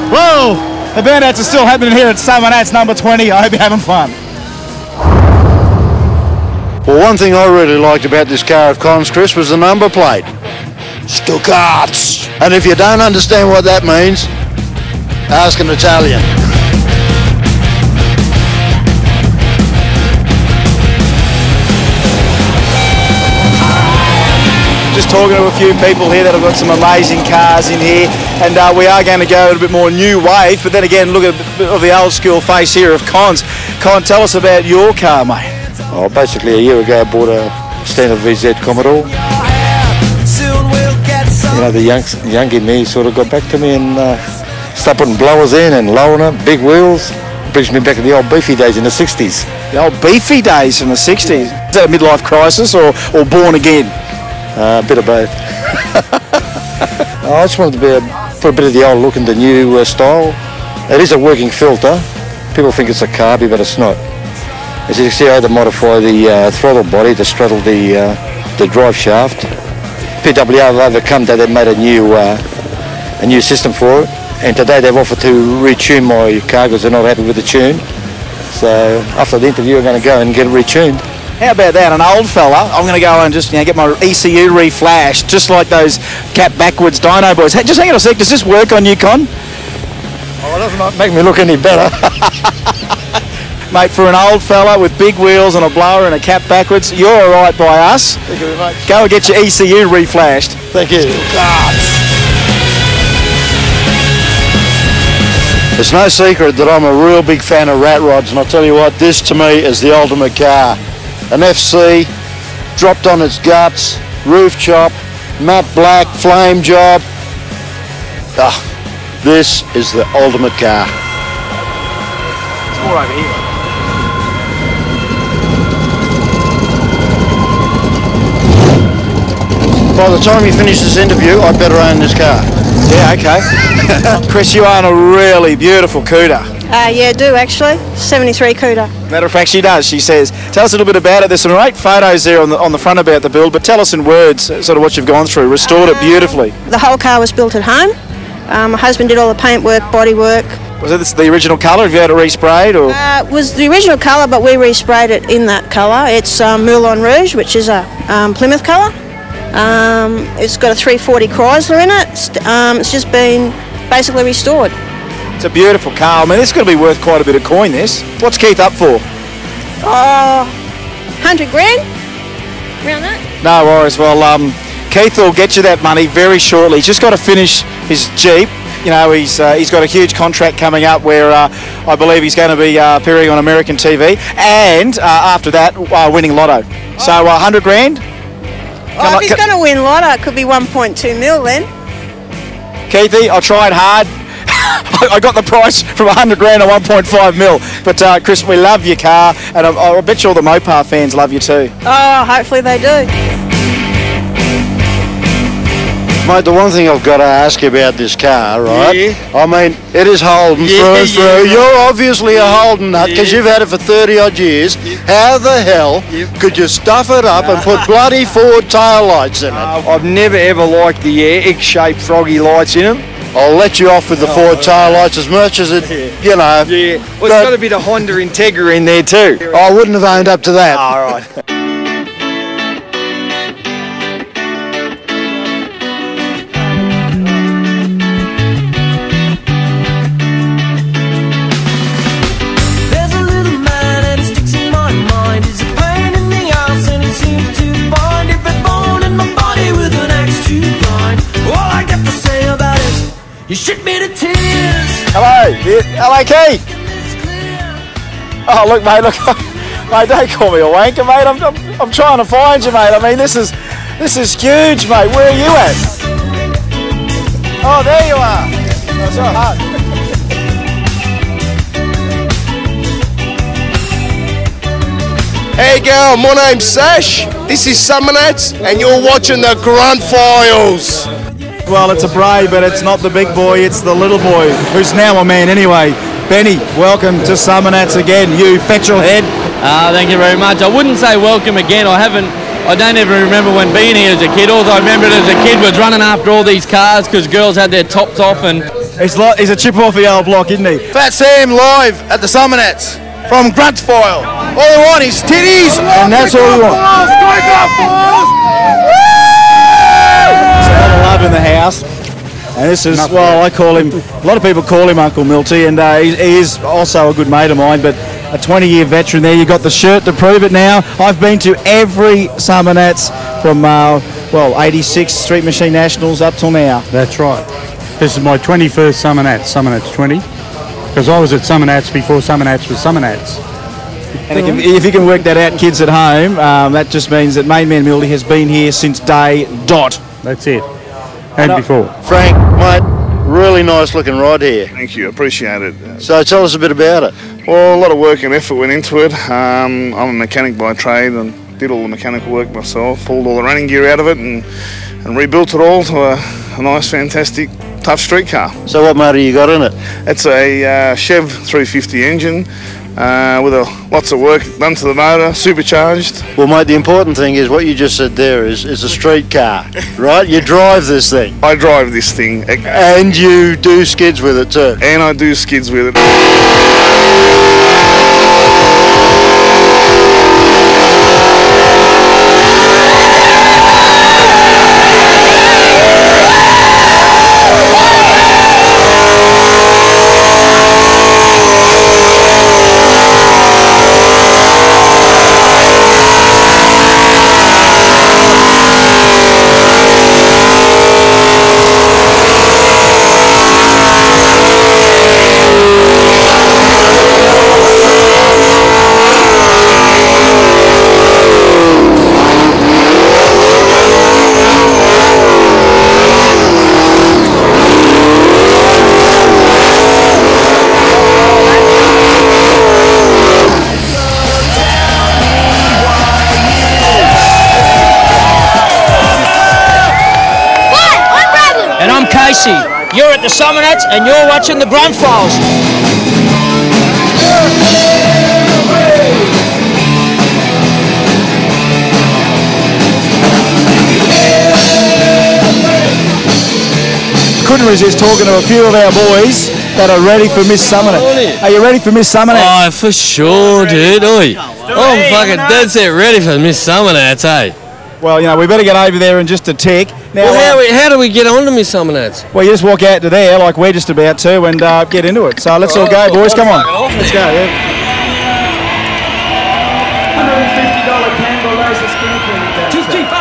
Whoa! The burnouts are still happening here at SummerNats number 20. I hope you're having fun. Well, one thing I really liked about this car of Con's, Chris, was the number plate. Stuckats. And if you don't understand what that means, ask an Italian. Just talking to a few people here that have got some amazing cars in here, and we are going to go a bit more new wave, but then again, look at a bit of the old school face here of Con's. Con, tell us about your car, mate. Oh, basically a year ago I bought a standard VZ Commodore. You know, the young in me sort of got back to me and started putting blowers in and lowering them, big wheels. Brings me back to the old beefy days in the 60s. The old beefy days in the 60s? Is that a midlife crisis or born again? A bit of both. I just wanted to put a bit of the old look in the new style. It is a working filter. People think it's a carby, but it's not. As you can see, I had to modify the throttle body to straddle the drive shaft. PWR have overcome that. They've made a new system for it, and today they've offered to retune my car because they're not happy with the tune. So after the interview, I'm going to go and get it retuned. How about that? An old fella, I'm going to go and just get my ECU reflashed, just like those cap backwards dyno boys. Hey, just hang on a sec, does this work on you, Con? Oh, it doesn't make me look any better. Mate, for an old fella with big wheels and a blower and a cap backwards, you're all right by us. Thank you very much. Go and get your ECU reflashed. Thank you. It's no secret that I'm a real big fan of rat rods, and I'll tell you what, this to me is the ultimate car. An FC, dropped on its guts, roof chop, matte black, flame job. This is the ultimate car. It's more over here. By the time you finish this interview, I'd better own this car. Yeah, okay. Chris, you own a really beautiful Cuda. Yeah, I do actually. 73 Cuda. Matter of fact, she does, she says. Tell us a little bit about it. There's some great photos there on the front about the build, but tell us in words sort of what you've gone through. Restored it beautifully. The whole car was built at home. My husband did all the paint work, body work. Was it the original colour? Have you had it resprayed? Or? It was the original colour, but we resprayed it in that colour. It's Moulin Rouge, which is a Plymouth colour. It's got a 340 Chrysler in it. It's just been basically restored. It's a beautiful car. I mean, it's going to be worth quite a bit of coin, this. What's Keith up for? 100 grand? Around that? No worries. Well, Keith will get you that money very shortly. He's just got to finish his Jeep. You know, he's got a huge contract coming up where I believe he's going to be appearing on American TV. And after that, winning Lotto. So 100 grand? If he's going to win Lotto, it could be 1.2 mil then. Keithy, I tried hard. I got the price from 100 grand to 1.5 mil. But Chris, we love your car, and I bet you all the Mopar fans love you too. Oh, hopefully they do. Mate, the one thing I've got to ask you about this car, right? Yeah. I mean, it is Holden through and through. Yeah. You're obviously a Holden nut because you've had it for 30 odd years. How the hell could you stuff it up and put bloody Ford tail lights in it? I've never ever liked the X-shaped froggy lights in them. I'll let you off with the Ford tail lights as much as it, you know. Yeah, well, it's got a bit of Honda Integra in there too. I wouldn't have owned up to that. All right. You shook me to tears. Hello, hello, Keith. Oh, look, mate, look, mate, don't call me a wanker, mate. I'm trying to find you, mate. I mean, this is huge, mate. Where are you at? Oh, there you are. That's all right. Hey, girl, my name's Sash. This is SummerNats, and you're watching the Grunt Files. Well, it's a Bray, but it's not the big boy, it's the little boy, who's now a man anyway. Benny, welcome to SummerNats again, you petrol head. Thank you very much. I wouldn't say welcome again. I I don't even remember when being here as a kid. All I remembered as a kid was running after all these cars because girls had their tops off and... He's a chip off the old block, isn't he? Fat Sam live at the SummerNats from Gruntsville. All they want is titties, and that's all we want. So a lot of love in the house. And this is, well, I call him, a lot of people call him Uncle Milty, and he is also a good mate of mine, but a 20-year veteran there. You got the shirt to prove it now. I've been to every SummerNats from, 86 Street Machine Nationals up till now. That's right. This is my 21st SummerNats 20, because I was at SummerNats before SummerNats was SummerNats. And if you can work that out, kids at home, that just means that Main Man Milty has been here since day dot. That's it. And before. Frank, mate, really nice looking rod here. Thank you, appreciate it. So tell us a bit about it. Well, a lot of work and effort went into it. I'm a mechanic by trade and did all the mechanical work myself, pulled all the running gear out of it and rebuilt it all to a nice, fantastic, tough street car. So what motor you got in it? It's a Chev 350 engine with lots of work done to the motor, supercharged. Well, mate, the important thing is what you just said there is a street car, right? You drive this thing. I drive this thing. And you do skids with it too. And I do skids with it. Casey, you're at the SummerNats and you're watching the Grunt Files. Couldn't resist talking to a few of our boys that are ready for Miss SummerNats. Are you ready for Miss SummerNats? Oh, for sure, dude. Oi. I'm fucking dead set ready for Miss SummerNats, hey? Well, you know, we better get over there in just a tick. Now, well, how do we get on to Miss SummerNats? Well, you just walk out to there like we're just about to and get into it. So let's all go, boys. Come on. Let's go. Yeah. $150 Canberra laser skin cleaning. 225.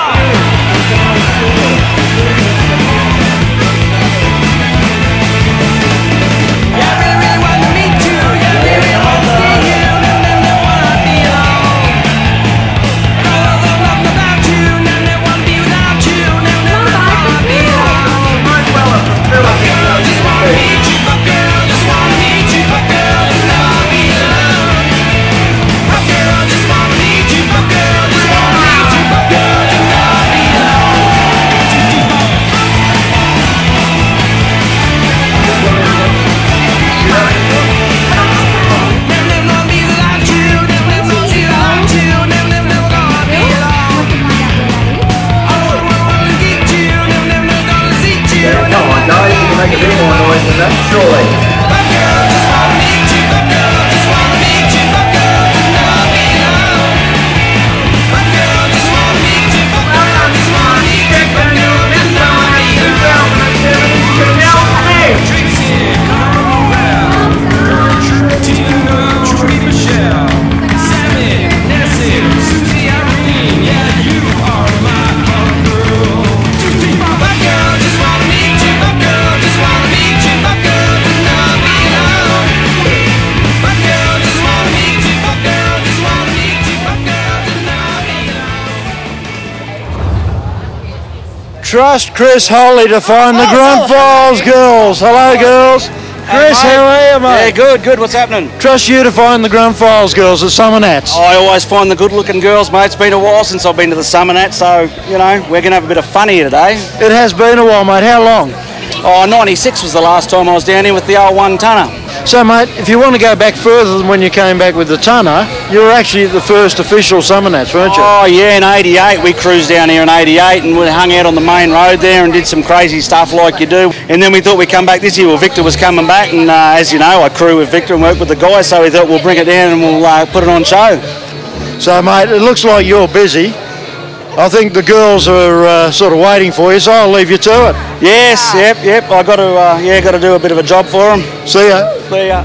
Make a bit more noise than that, surely. Trust Chris Holly to find the Grunt Files girls. Hello, girls. Chris, how are you, mate? Yeah, good. What's happening? Trust you to find the Grunt Files girls at SummerNats. I always find the good-looking girls, mate. It's been a while since I've been to the SummerNats, so, you know, we're going to have a bit of fun here today. It has been a while, mate. How long? Oh, 96 was the last time I was down here with the old one-tonner. So, mate, if you want to go back further than when you came back with the tonner, you were actually the first official SummerNats, weren't you? Oh, yeah, in 88. We cruised down here in 88 and we hung out on the main road there and did some crazy stuff like you do. And then we thought we'd come back this year. Well, Victor was coming back, and as you know, I crew with Victor and work with the guys, so we thought we'll bring it down and we'll put it on show. So, mate, it looks like you're busy. I think the girls are sort of waiting for you, so I'll leave you to it. Yes, yep. I got to do a bit of a job for them. See ya. See ya.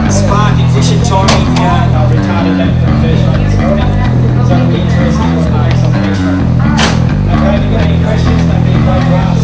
Sparking fishing timing. I retarded that for the first one this morning, so it'll be interesting to make some extra. Okay, if you've got any questions, don't be afraid to ask.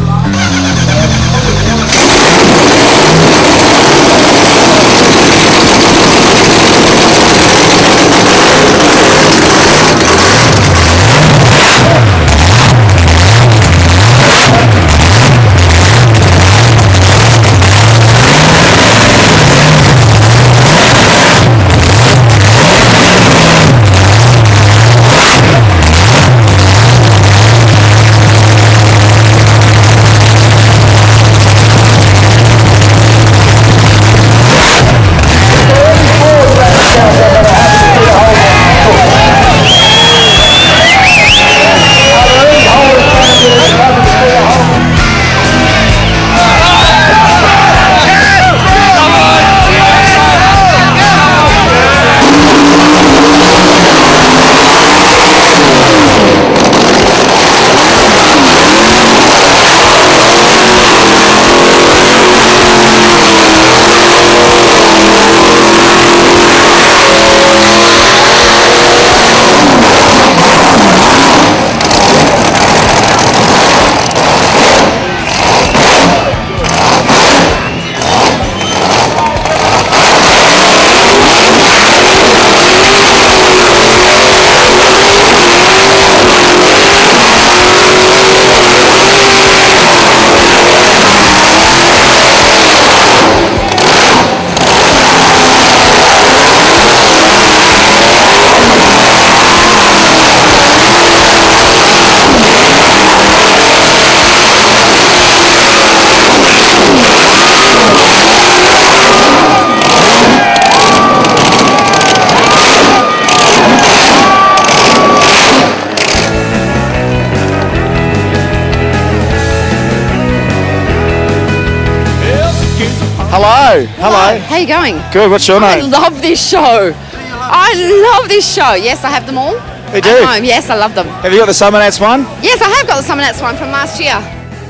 Hello. Hello. How you going? Good. What's your I name? love this show. I love this show. Yes, I have them all. You do? At home. Yes, I love them. Have you got the SummerNats one? Yes, I have got the SummerNats one from last year.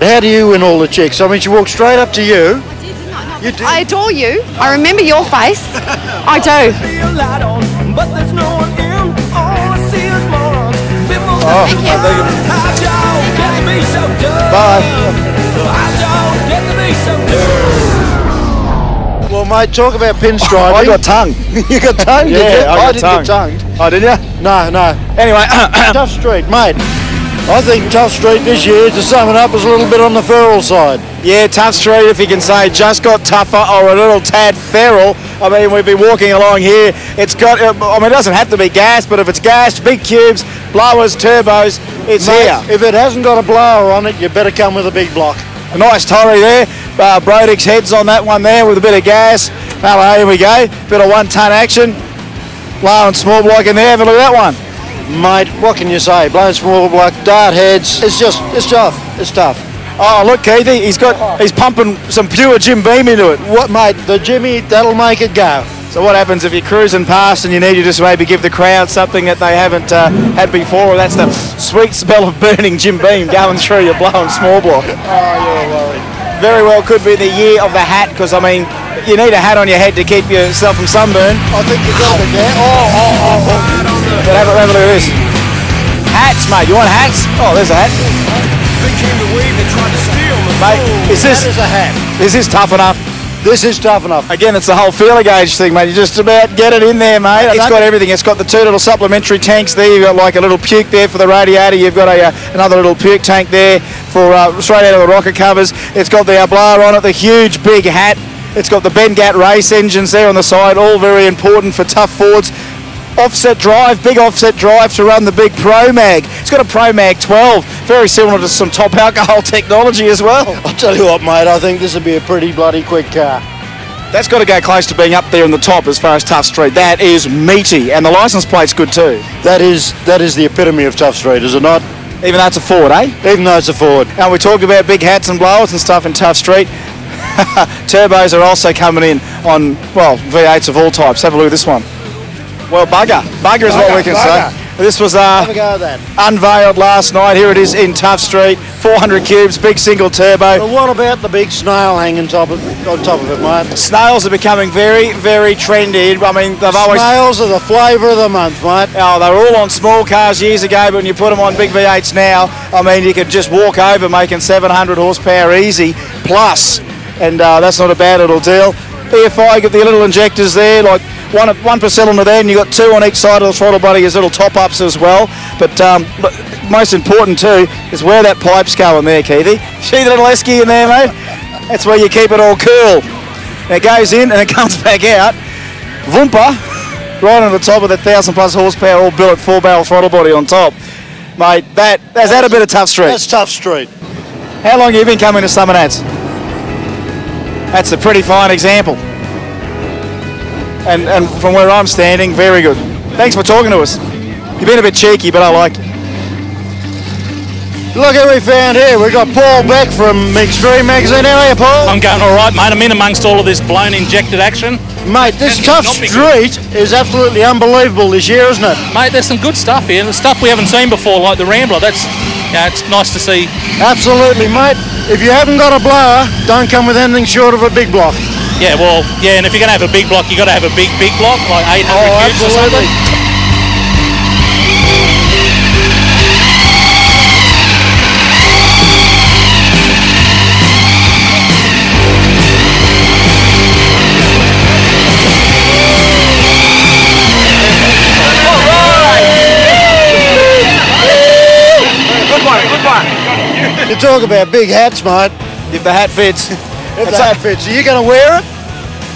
How do you win all the chicks? I mean, she walked straight up to you. You did. I adore you. I remember your face. I do. Oh, thank you. Well, mate, talk about pinstriping. I got tongue. You got tongue? Yeah, did you? I didn't got get tongued. Oh, did you? No, no. Anyway, Tough Street, mate. I think Tough Street this year, to sum it up, is a little bit on the feral side. Yeah, Tough Street, if you can say, just got tougher or a little tad feral. I mean, we've been walking along here. It's got, I mean, it doesn't have to be gas, but if it's gas, big cubes, blowers, turbos, it's Mate, here. if it hasn't got a blower on it, you better come with a big block. A nice Torrey there. Brodix heads on that one there with a bit of gas. Hello, here we go. Bit of 1 ton action. Blow and small block in there. Have a look at that one. Mate, what can you say? Blown small block, dart heads. It's tough. It's tough. Oh, look, Keithy, he's pumping some pure Jim Beam into it. What, mate? The Jimmy, that'll make it go. So what happens if you're cruising past and you need to just maybe give the crowd something that they haven't had before? That's the sweet smell of burning Jim Beam going through your blowing small block. Oh, you're worried. Very well could be the year of the hat, because, I mean, you need a hat on your head to keep yourself from sunburn. I think you got it there. But have a look at this. Hats, mate. You want hats? Oh, there's a hat. Mate, That is a hat. Is this tough enough? This is tough enough. Again, it's the whole feeler gauge thing, mate. You just about get it in there, mate. It's got everything. It's got the 2 little supplementary tanks there. You've got like a little puke there for the radiator. You've got another little puke tank there for straight out of the rocket covers. It's got the blower on it, the huge big hat. It's got the Bengat race engines there on the side, all very important for tough Fords. offset drive, big offset drive to run the big Pro Mag. It's got a Pro Mag 12, very similar to some top alcohol technology as well. I'll tell you what, mate, I think this would be a pretty bloody quick car. That's got to go close to being up there in the top as far as Tough Street. That is meaty, and the licence plate's good too. That is the epitome of Tough Street, is it not? Even though it's a Ford, eh? Even though it's a Ford. And we talked about big hats and blowers and stuff in Tough Street. Turbos are also coming in on, well, V8s of all types. Have a look at this one. Well, bugger. Bugger is what we can say. This was unveiled last night. Here it is in Tough Street. 400 cubes, big single turbo. But what about the big snail hanging on top of it, mate? Snails are becoming very, very trendy. I mean, they've always... Snails are the flavour of the month, mate. Oh, they were all on small cars years ago, but when you put them on big V8s now, I mean, you could just walk over making 700 horsepower easy, plus. And that's not a bad little deal. EFI, get the little injectors there, like one per cylinder there, and you've got two on each side of the throttle body as little top-ups as well. But most important too is where that pipe's going there, Keithy. See the little esky in there, mate? That's where you keep it all cool. And it goes in and it comes back out. Voompa, right on the top of that 1,000 plus horsepower all billet 4-barrel throttle body on top. Mate, has that a bit of Tough Street? That's Tough Street. How long have you been coming to SummerNats? That's a pretty fine example. And from where I'm standing, very good. Thanks for talking to us. You've been a bit cheeky, but I liked it. Look who we found here. We've got Paul Beck from Extreme Magazine. How are you, Paul? I'm going all right, mate. I'm in amongst all of this blown injected action. Mate, this Tough Street is absolutely unbelievable this year, isn't it? Mate, there's some good stuff here. The stuff we haven't seen before, like the Rambler. That's, yeah, it's nice to see. Absolutely, mate. If you haven't got a blower, don't come with anything short of a big block. Yeah, well, yeah, and if you're going to have a big block, you've got to have a big block, like 800 cubes or something. Good one. You talk about big hats, mate. If the hat fits. If the hat fits. Are you going to wear it?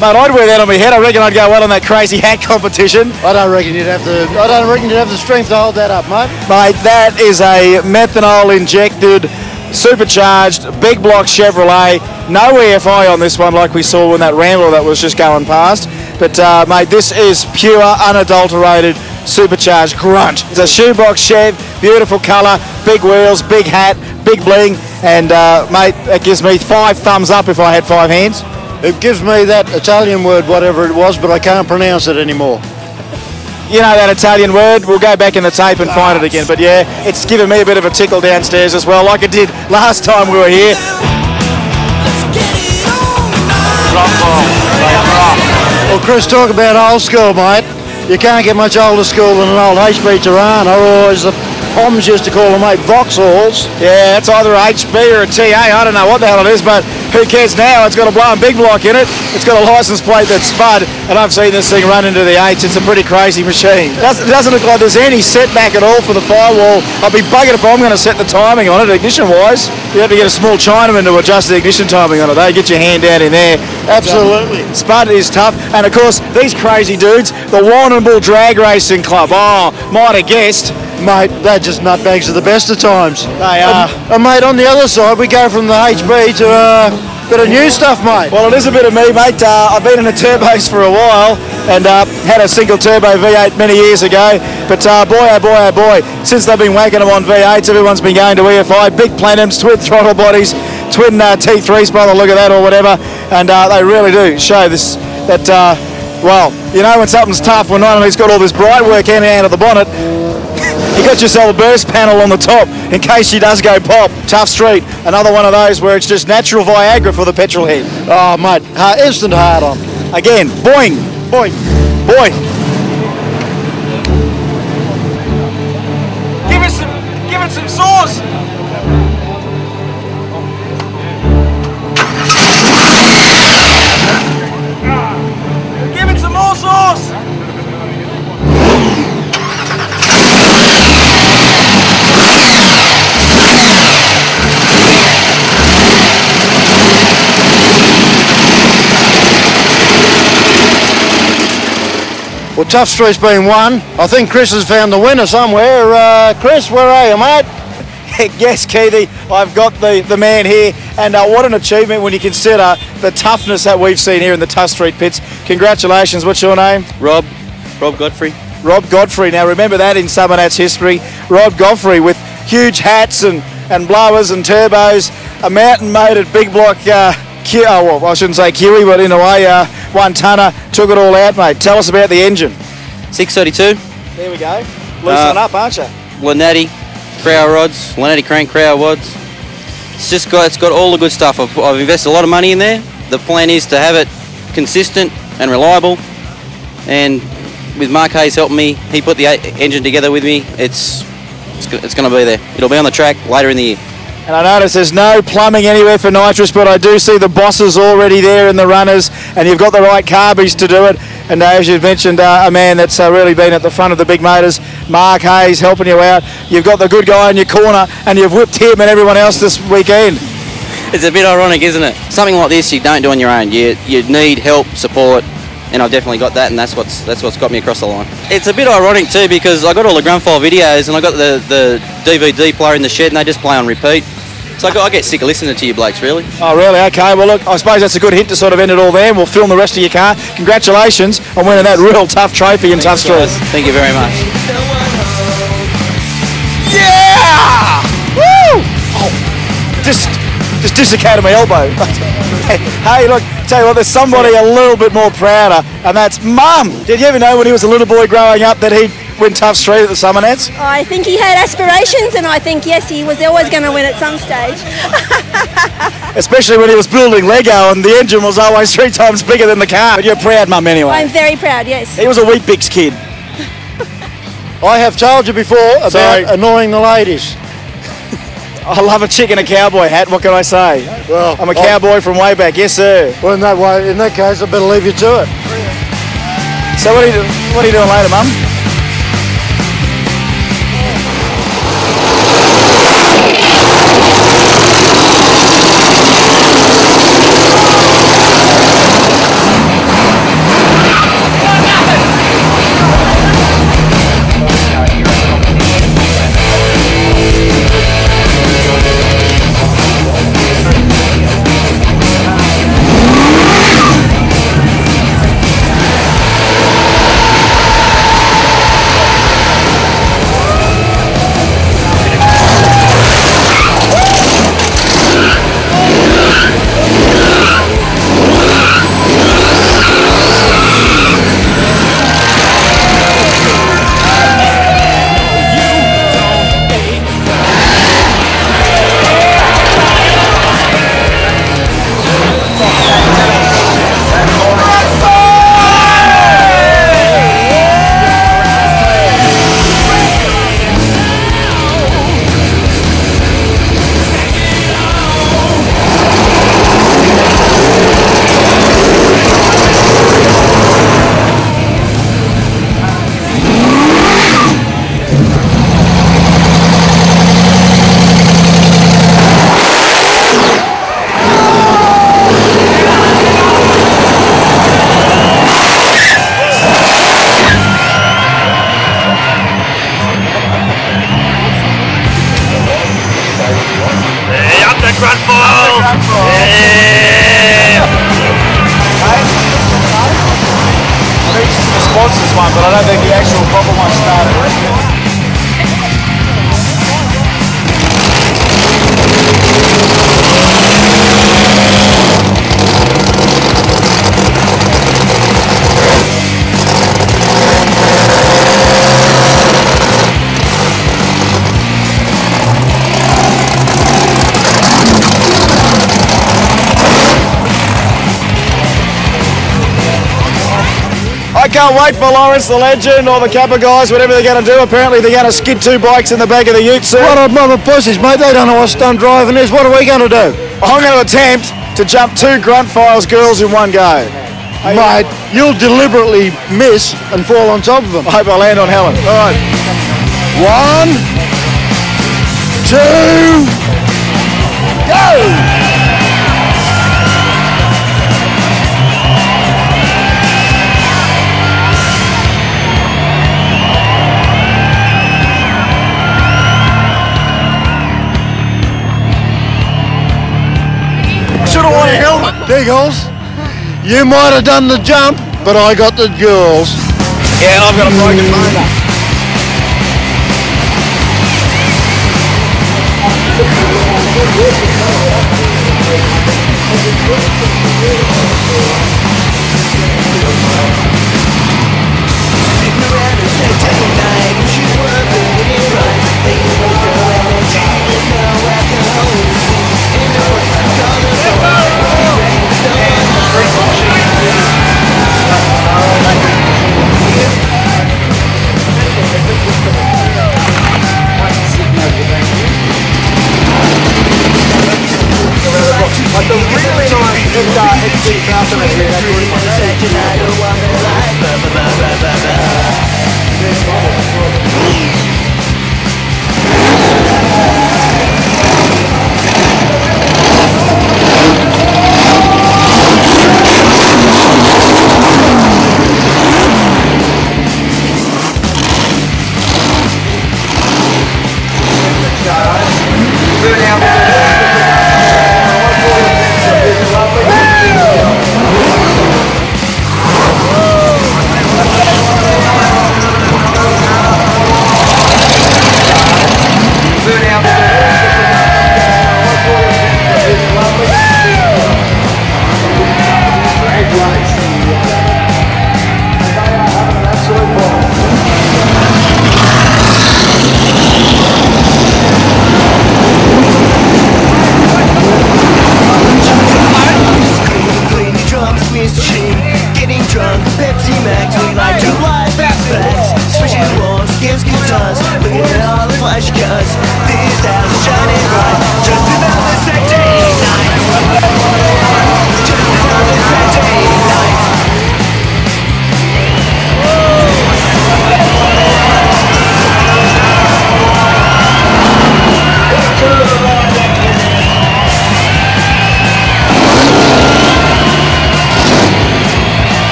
Mate, I'd wear that on my head. I reckon I'd go well in that crazy hat competition. I don't reckon you'd have the strength to hold that up, mate. Mate, that is a methanol injected, supercharged, big block Chevrolet. No EFI on this one like we saw in that Rambler that was just going past. But mate, this is pure, unadulterated, supercharged grunt. It's a shoebox Chev, beautiful colour, big wheels, big hat, big bling, and mate, that gives me 5 thumbs up if I had 5 hands. It gives me that Italian word, whatever it was, but I can't pronounce it anymore. You know that Italian word? We'll go back in the tape and find it again. But yeah, it's given me a bit of a tickle downstairs as well, like it did last time we were here. Well, Chris, talk about old school, mate. You can't get much older school than an old HP Tirana, or as the Poms used to call them, mate, Vauxhalls. Yeah, it's either a HB or a TA. I don't know what the hell it is, but who cares now? It's got a blowing big block in it. It's got a license plate that's spud, and I've seen this thing run into the 8s. It's a pretty crazy machine. It doesn't look like there's any setback at all for the firewall. I'll be buggered if I'm going to set the timing on it, ignition-wise. You have to get a small Chinaman to adjust the ignition timing on it, though. Get your hand down in there. Absolutely. Spud is tough. And, of course, these crazy dudes, the Warrnambool Drag Racing Club. Oh, might have guessed. Mate, they're just nutbags at the best of times. They are. And mate, on the other side, we go from the HB to a bit of new stuff, mate. Well, it is a bit of me, mate. I've been in the turbos for a while and had a single turbo V8 many years ago. But boy, oh boy, oh boy, since they've been whacking them on V8s, everyone's been going to EFI, big plenums, twin throttle bodies, twin T3s by the look of that or whatever. And they really do show this, well, you know when something's tough, when not only it's got all this bright work in and out of the bonnet, you got yourself a burst panel on the top in case she does go pop. Tough Street, another one of those where it's just natural Viagra for the petrol head. Oh, mate, instant hard on. Again, boing, boing, boing. Give it some sauce. Give it some more sauce. Well, Tough Street's been won. I think Chris has found the winner somewhere. Chris, where are you, mate? Yes, Keithy, I've got the man here, and what an achievement when you consider the toughness that we've seen here in the Tough Street pits. Congratulations. What's your name? Rob Godfrey. Rob Godfrey. Now remember that in SummerNats history. Rob Godfrey with huge hats and blowers and turbos, a mountain-mated big block, well, I shouldn't say Kiwi, but in a way, 1 tonner, took it all out, mate. Tell us about the engine. 632. There we go. Loosen up, aren't you? Lanati, Crow rods, Lanati crank, Crow rods. It's got all the good stuff. I've invested a lot of money in there. The plan is to have it consistent and reliable, and with Mark Hayes helping me, he put the engine together with me. It's going to be there. It'll be on the track later in the year. And I notice there's no plumbing anywhere for nitrous, but I do see the bosses already there and the runners, and you've got the right carbies to do it. And as you've mentioned, a man that's really been at the front of the big motors, Mark Hayes, helping you out. You've got the good guy in your corner, and you've whipped him and everyone else this weekend. It's a bit ironic, isn't it? Something like this you don't do on your own. You need help, support, and I've definitely got that, and that's what's got me across the line. It's a bit ironic too, because I got all the grunt file videos, and I got the DVD player in the shed, and they just play on repeat. So I get sick of listening to you blokes, really. Oh, really? Okay, well, look, I suppose that's a good hint to sort of end it all there, and we'll film the rest of your car. Congratulations on winning that real tough trophy in Tough Street. Thank you very much. Yeah! Woo! Oh, just dislocated my elbow. Hey, look, tell you what, there's somebody a little bit more prouder, and that's Mum. Did you ever know when he was a little boy growing up that he'd win Tough Street at the SummerNats? I think he had aspirations, and I think, yes, he was always going to win at some stage. Especially when he was building Lego and the engine was always 3 times bigger than the car. But you're proud, Mum, anyway. I'm very proud, yes. He was a Weet-Bix kid. I have told you before about annoying the ladies. I love a chick in a cowboy hat, what can I say? Well, I'm a cowboy from way back, yes sir. Well, in that case, I better leave you to it. So what are you doing later, Mum? One, but I don't think the actual proper one started. I can't wait for Lawrence the Legend or the Kappa guys, whatever they're going to do. Apparently they're going to skid 2 bikes in the back of the ute, sir. What a mother pussies, mate. They don't know what stunt driving is. What are we going to do? I'm going to attempt to jump 2 Grunt Files girls in one go. Mate, you'll deliberately miss and fall on top of them. I hope I land on Helen. All right. 1, 2, go! Deagles, you might have done the jump, but I got the girls. Yeah, and I've got a broken motor. Like the really nice XC Falcon over here, that's really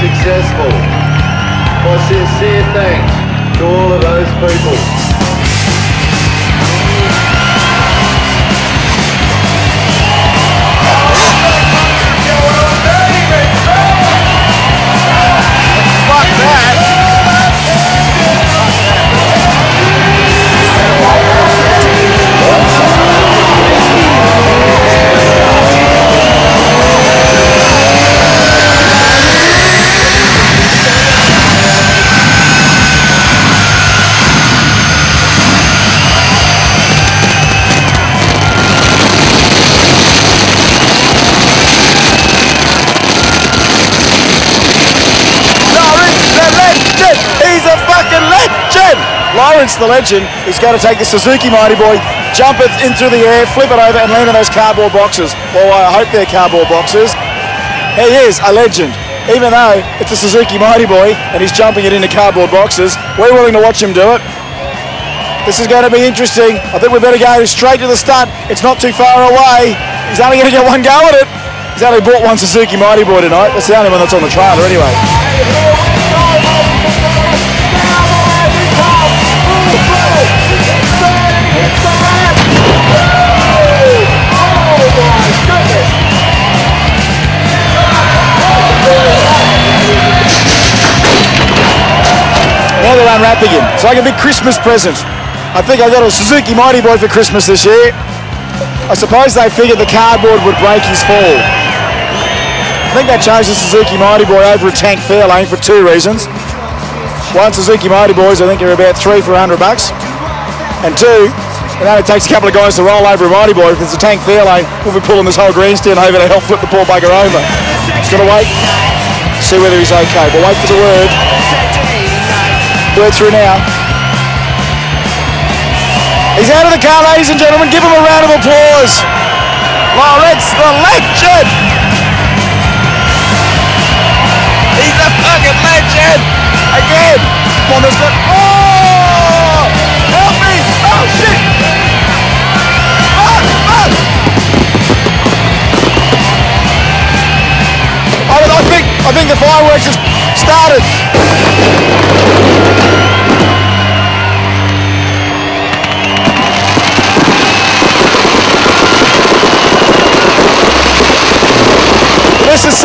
successful. My sincere thanks to all of those people. Lawrence, the legend, is going to take the Suzuki Mighty Boy, jump it into the air, flip it over and land in those cardboard boxes. Well, I hope they're cardboard boxes. He is a legend. Even though it's a Suzuki Mighty Boy and he's jumping it into cardboard boxes, we're willing to watch him do it. This is going to be interesting. I think we better go straight to the stunt. It's not too far away. He's only going to get one go at it. He's only bought one Suzuki Mighty Boy tonight. That's the only one that's on the trailer anyway. Now they're unwrapping him. It's like a big Christmas present. I think I got a Suzuki Mighty Boy for Christmas this year. I suppose they figured the cardboard would break his fall. I think they chose the Suzuki Mighty Boy over a tank Fairlane for two reasons. One, Suzuki Mighty Boys I think are about $300 for $100. And two, it only takes a couple of guys to roll over a Mighty Boy. If it's a tank Fairlane, we'll be pulling this whole grandstand over to help flip the poor bugger over. Just got to wait, see whether he's okay. We'll wait for the word. Word through now. He's out of the car, ladies and gentlemen. Give him a round of applause. Lawrence, the legend. He's a fucking legend. Again. Come on, there's got... Oh! Help me!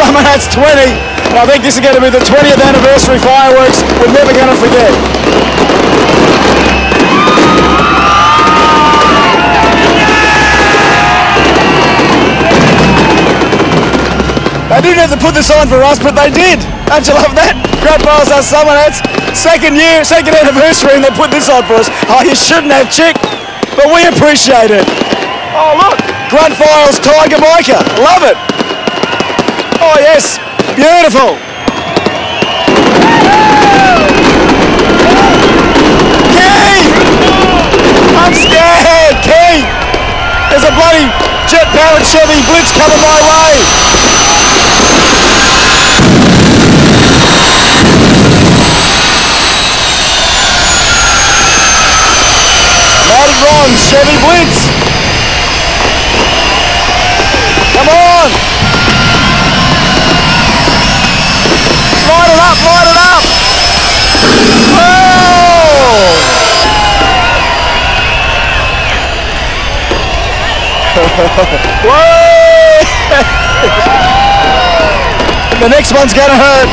SummerNats 20. And I think this is going to be the 20th anniversary fireworks we're never going to forget. They didn't have to put this on for us, but they did. Don't you love that? Grand Finals at SummerNats, second anniversary, and they put this on for us. Oh, you shouldn't have, chick, but we appreciate it. Oh, look, Grand Finals Tiger Biker, love it. Oh, yes, beautiful. Key! I'm scared, Key! There's a bloody jet-powered Chevy Blitz coming my way. Matty Ron's Chevy Blitz. Come on. Light it up, light it up. Whoa! Whoa! The next one's gonna hurt.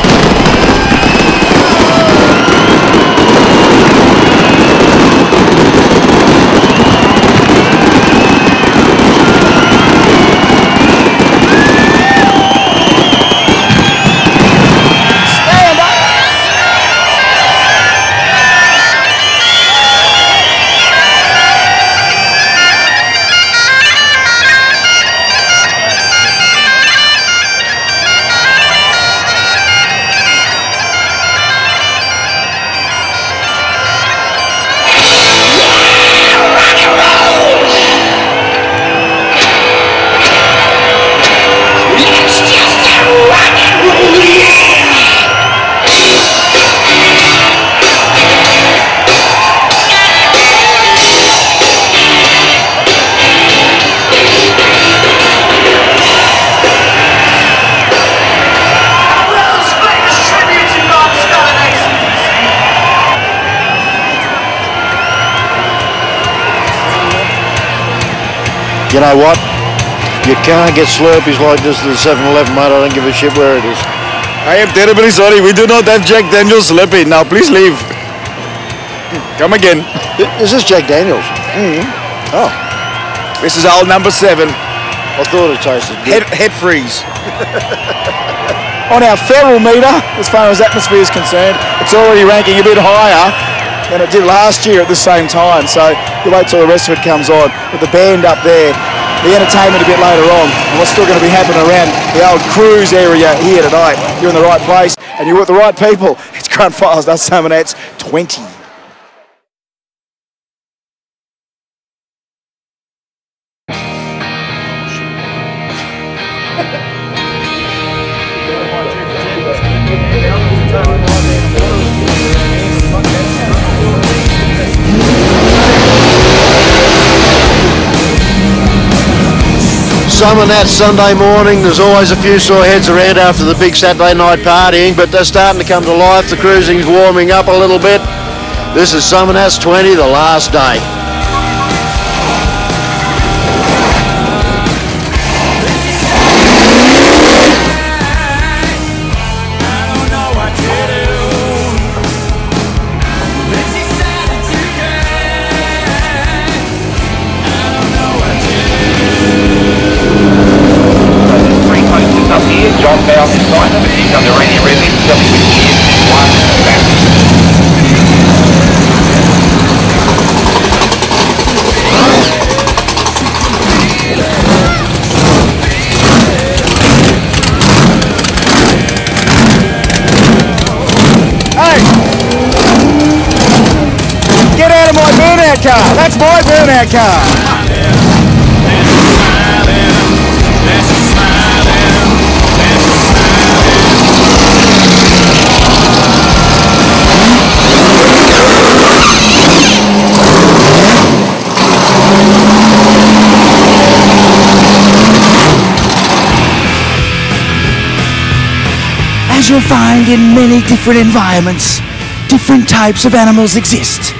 You know what? You can't get Slurpees like this to the 7-Eleven, mate. I don't give a shit where it is. I am terribly sorry. We do not have Jack Daniels Slurpee. Now please leave. Come again. Is this Jack Daniels? Oh. This is our number 7. I thought it tasted good. Head freeze. On our feral meter, as far as atmosphere is concerned, it's already ranking a bit higher than it did last year at the same time. So you wait till the rest of it comes on. With the band up there, the entertainment a bit later on, and what's still going to be happening around the old cruise area here tonight. You're in the right place, and you're with the right people. It's Grand Finals, that's SummerNats 20. SummerNats Sunday morning, there's always a few sore heads around after the big Saturday night partying, but they're starting to come to life. The cruising's warming up a little bit. This is SummerNats 20, the last day. John Bell is signed up, he's on the radio rhythm, telling me he is one back. Hey! Get out of my burnout car! That's my burnout car! As you'll find in many different environments, different types of animals exist.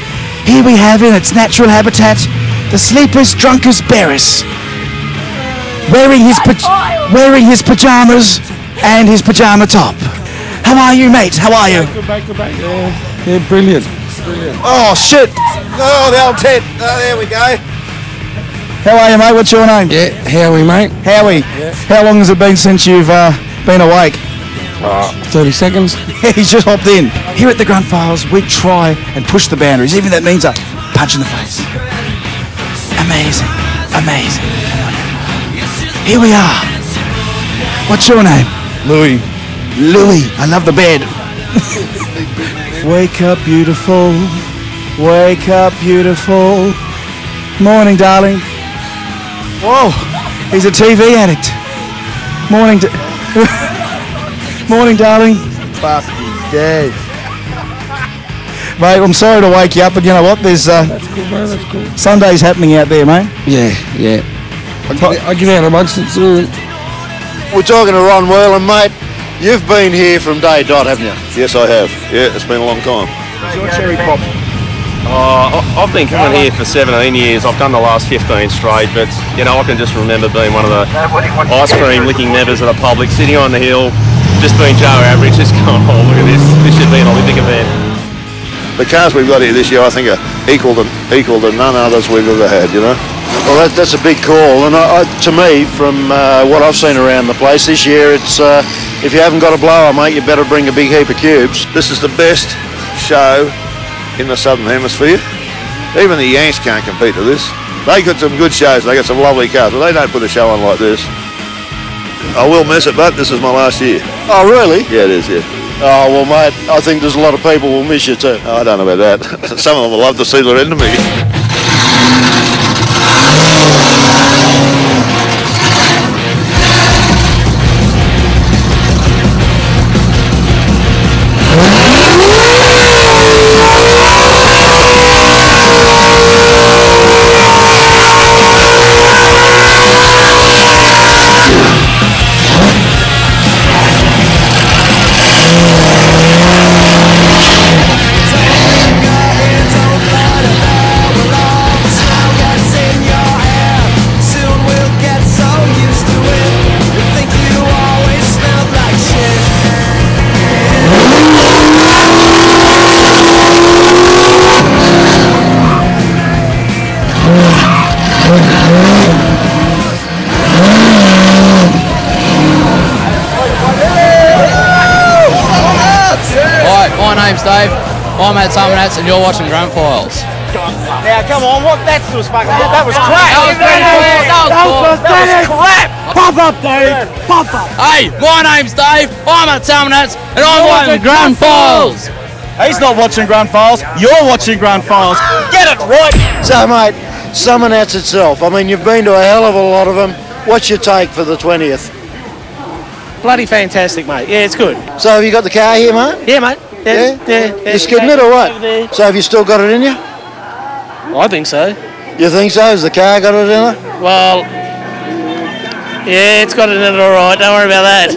Here we have in its natural habitat, the sleepers, drunkers, bearers. Wearing his pajamas, and his pajama top. How are you, mate? How are you? Good back. Yeah, brilliant. Oh, shit. Oh, the old tent. Oh, there we go. How are you, mate? What's your name? Yeah, Howie, mate. Howie. Yeah. How long has it been since you've been awake? 30 seconds. He's just hopped in. Here at the Grunt Files, we try and push the boundaries, even if that means a punch in the face. Amazing. Amazing. Here we are. What's your name? Louis. Louis. I love the bed. Wake up, beautiful. Wake up, beautiful. Morning, darling. Whoa, he's a TV addict. Morning, morning, darling. Fuck, he's dead. Mate, I'm sorry to wake you up, but you know what? There's That's cool, bro. That's cool. Sundays happening out there, mate. Yeah. I give out amongst it soon. We're talking to Ron Whelan, mate. You've been here from day dot, haven't you? Yes, I have. Yeah, it's been a long time. Your cherry pop. I've been coming here for 17 years. I've done the last 15 straight, but you know, I can just remember being one of the ice cream licking members of the public, sitting on the hill, just being Joe Average, just going, oh look at this, this should be an Olympic event. The cars we've got here this year, I think, are equal to none others we've ever had, you know. Well, that's a big call, and to me, from what I've seen around the place this year, it's if you haven't got a blower, mate, you better bring a big heap of cubes. This is the best show in the Southern Hemisphere. Even the Yanks can't compete to this. They got some good shows, they got some lovely cars, but they don't put a show on like this. I will miss it, but this is my last year. Oh, really? Yeah, it is, yeah. Oh, well, mate, I think there's a lot of people will miss you too. Oh, I don't know about that. Some of them will love to see the end of me. My name's Dave. I'm at SummerNats and you're watching Grunt Files. Now, come on, that was fucking... That was crap! That was crap! Pop up, Dave! Pop up! Hey, my name's Dave. I'm at SummerNats and I'm watching Grunt Files. He's not watching Grunt Files. You're watching Grunt Files. Get it right! So, mate, SummerNats itself, I mean, you've been to a hell of a lot of them. What's your take for the 20th? Bloody fantastic, mate. Yeah, it's good. So, have you got the car here, mate? Yeah, mate. Yeah. You skidding it or what? So, have you still got it in you? I think so. You think so? Has the car got it in it? Well, yeah, it's got it in it all right. Don't worry about that.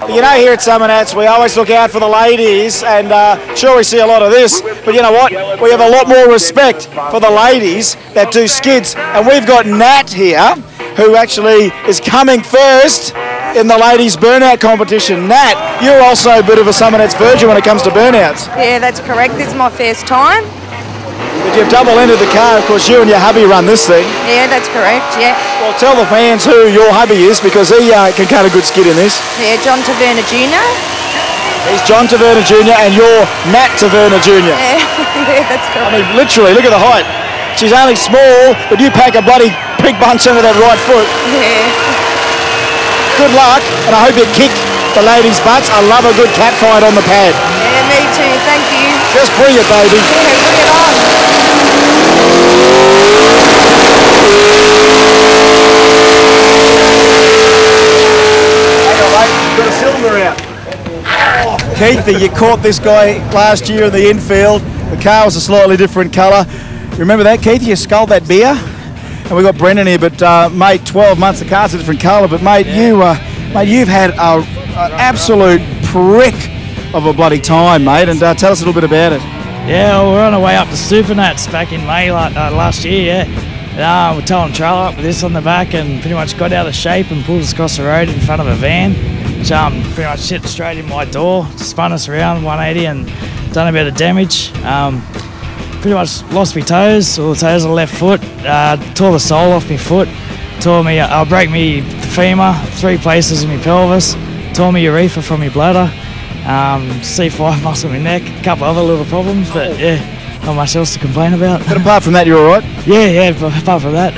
You know, here at SummerNats, we always look out for the ladies, and sure, we see a lot of this, but you know what? We have a lot more respect for the ladies that do skids, and we've got Nat here, who actually is coming first in the ladies' burnout competition. Nat, you're also a bit of a SummerNats virgin when it comes to burnouts. Yeah, that's correct. This is my first time. But you've double entered the car, of course. You and your hubby run this thing. Yeah, that's correct. Yeah. Well, tell the fans who your hubby is, because he can cut a good skid in this. Yeah, John Taverner Jr. He's John Taverner Jr. and you're Nat Taverner Jr. Yeah, yeah, that's correct. I mean, literally, look at the height. She's only small, but you pack a bloody big bunch under that right foot. Yeah. Good luck, and I hope you kick the ladies' butts. I love a good cat fight on the pad. Yeah, me too. Thank you. Just bring it, baby. Yeah, bring it on. Hang on, mate. You've got a cylinder out. Keithy, you caught this guy last year in the infield. The car was a slightly different colour. You remember that, Keithy? You sculled that beer? And we got Brendan here, but mate, 12 months, the car's a different colour. But mate, you've had an absolute prick of a bloody time, mate. And tell us a little bit about it. Yeah, well, we're on our way up to SummerNats back in May last year, yeah. We're towing a trailer up with this on the back and pretty much got out of shape and pulled us across the road in front of a van, which pretty much hit straight in my door, spun us around 180 and done a bit of damage. Pretty much lost my toes, all the toes of the left foot, tore the sole off my foot, broke me femur, 3 places in my pelvis, tore me urethra from my bladder, C5 muscle in my neck, a couple other little problems, but yeah, not much else to complain about. But apart from that, you're all right? Yeah, apart from that,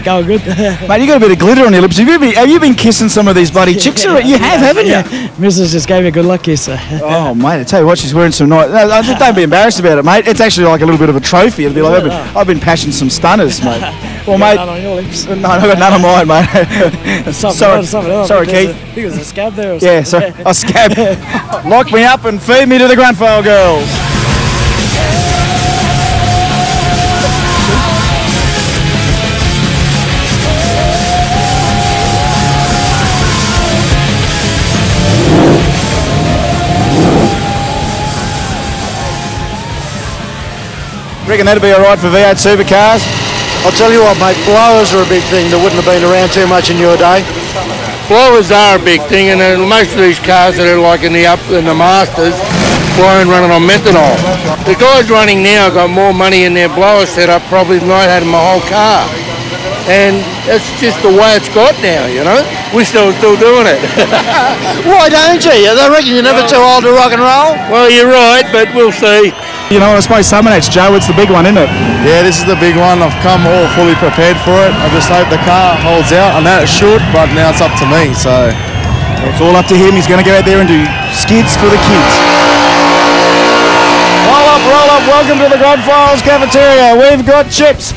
going good. Mate, you got a bit of glitter on your lips. Have you been kissing some of these bloody chicks? You have, haven't you? Mrs. just gave me a good luck kiss. Oh, mate, I tell you what, she's wearing some nice... No, don't be embarrassed about it, mate. It's actually like a little bit of a trophy. It'll be like, I've been pashing some stunners, mate. Well, mate... None on your lips. No, I've got none on mine, mate. Sorry, Keith. I think there's a scab there or something. Yeah, sorry. A scab. Lock me up and feed me to the grand final girls. Reckon that'd be all right for V8 supercars? I'll tell you what, mate, blowers are a big thing that wouldn't have been around too much in your day. Blowers are a big thing, and most of these cars that are like in the Masters, blowing running on methanol. The guys running now got more money in their blower setup probably than I had in my whole car. And that's just the way it's got now, you know. We're still doing it. Why don't you? They reckon you're never too old to rock and roll. Well, you're right, but we'll see. You know, I suppose SummerNats, Joe, it's the big one, isn't it? Yeah, this is the big one. I've come all fully prepared for it. I just hope the car holds out. I know it should, but now it's up to me, so... It's all up to him. He's going to go out there and do skids for the kids. Roll up, roll up. Welcome to the Godfiles cafeteria. We've got chips.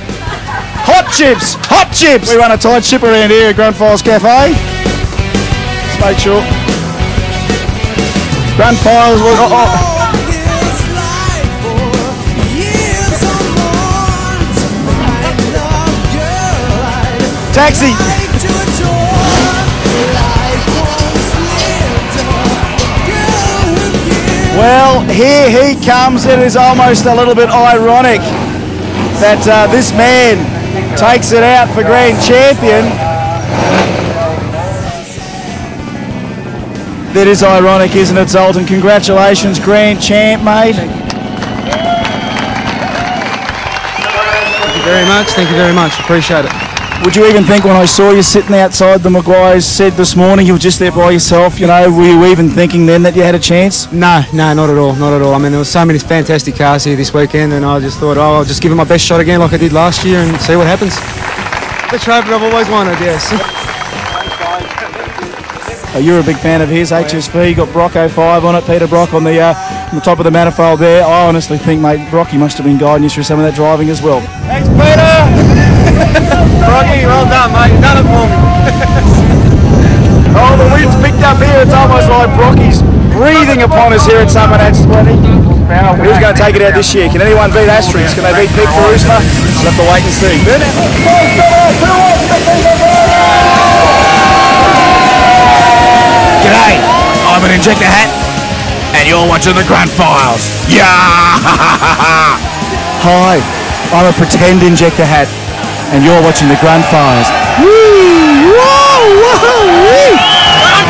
Hot chips, hot chips. We run a tight ship around here at Grundfiles Cafe. Let's make sure. Grundfiles, taxi. Well, here he comes. It is almost a little bit ironic that this man takes it out for grand champion. That is ironic, isn't it, Zoltan? Congratulations, grand champ, mate. Thank you very much. Thank you very much. Appreciate it. Would you even think when I saw you sitting outside the Maguires said this morning you were just there by yourself, you know, were you even thinking then that you had a chance? No, not at all, not at all. I mean, there was so many fantastic cars here this weekend and I just thought, I'll just give it my best shot again like I did last year and see what happens. The trophy I've always wanted, yes. You're a big fan of his, HSV, got Brock 05 on it, Peter Brock on the top of the manifold there. I honestly think, mate, Brocky must have been guiding you through some of that driving as well. Thanks, Peter! Brocky, well done, mate. You've done it for me. Oh, the wind's picked up here. It's almost like Brocky's breathing upon us here at SummerNats 20. Who's going to take it out this year? Can anyone beat Asterix? Can they beat Pete Farusma? We'll have to wait and see. G'day, I'm an Injector Hat, and you're watching the Grunt Files. Yeah! Hi, I'm a pretend Injector Hat, and you're watching the Grunt Files. Woo! Whoa! Whoa! Woo! Grunt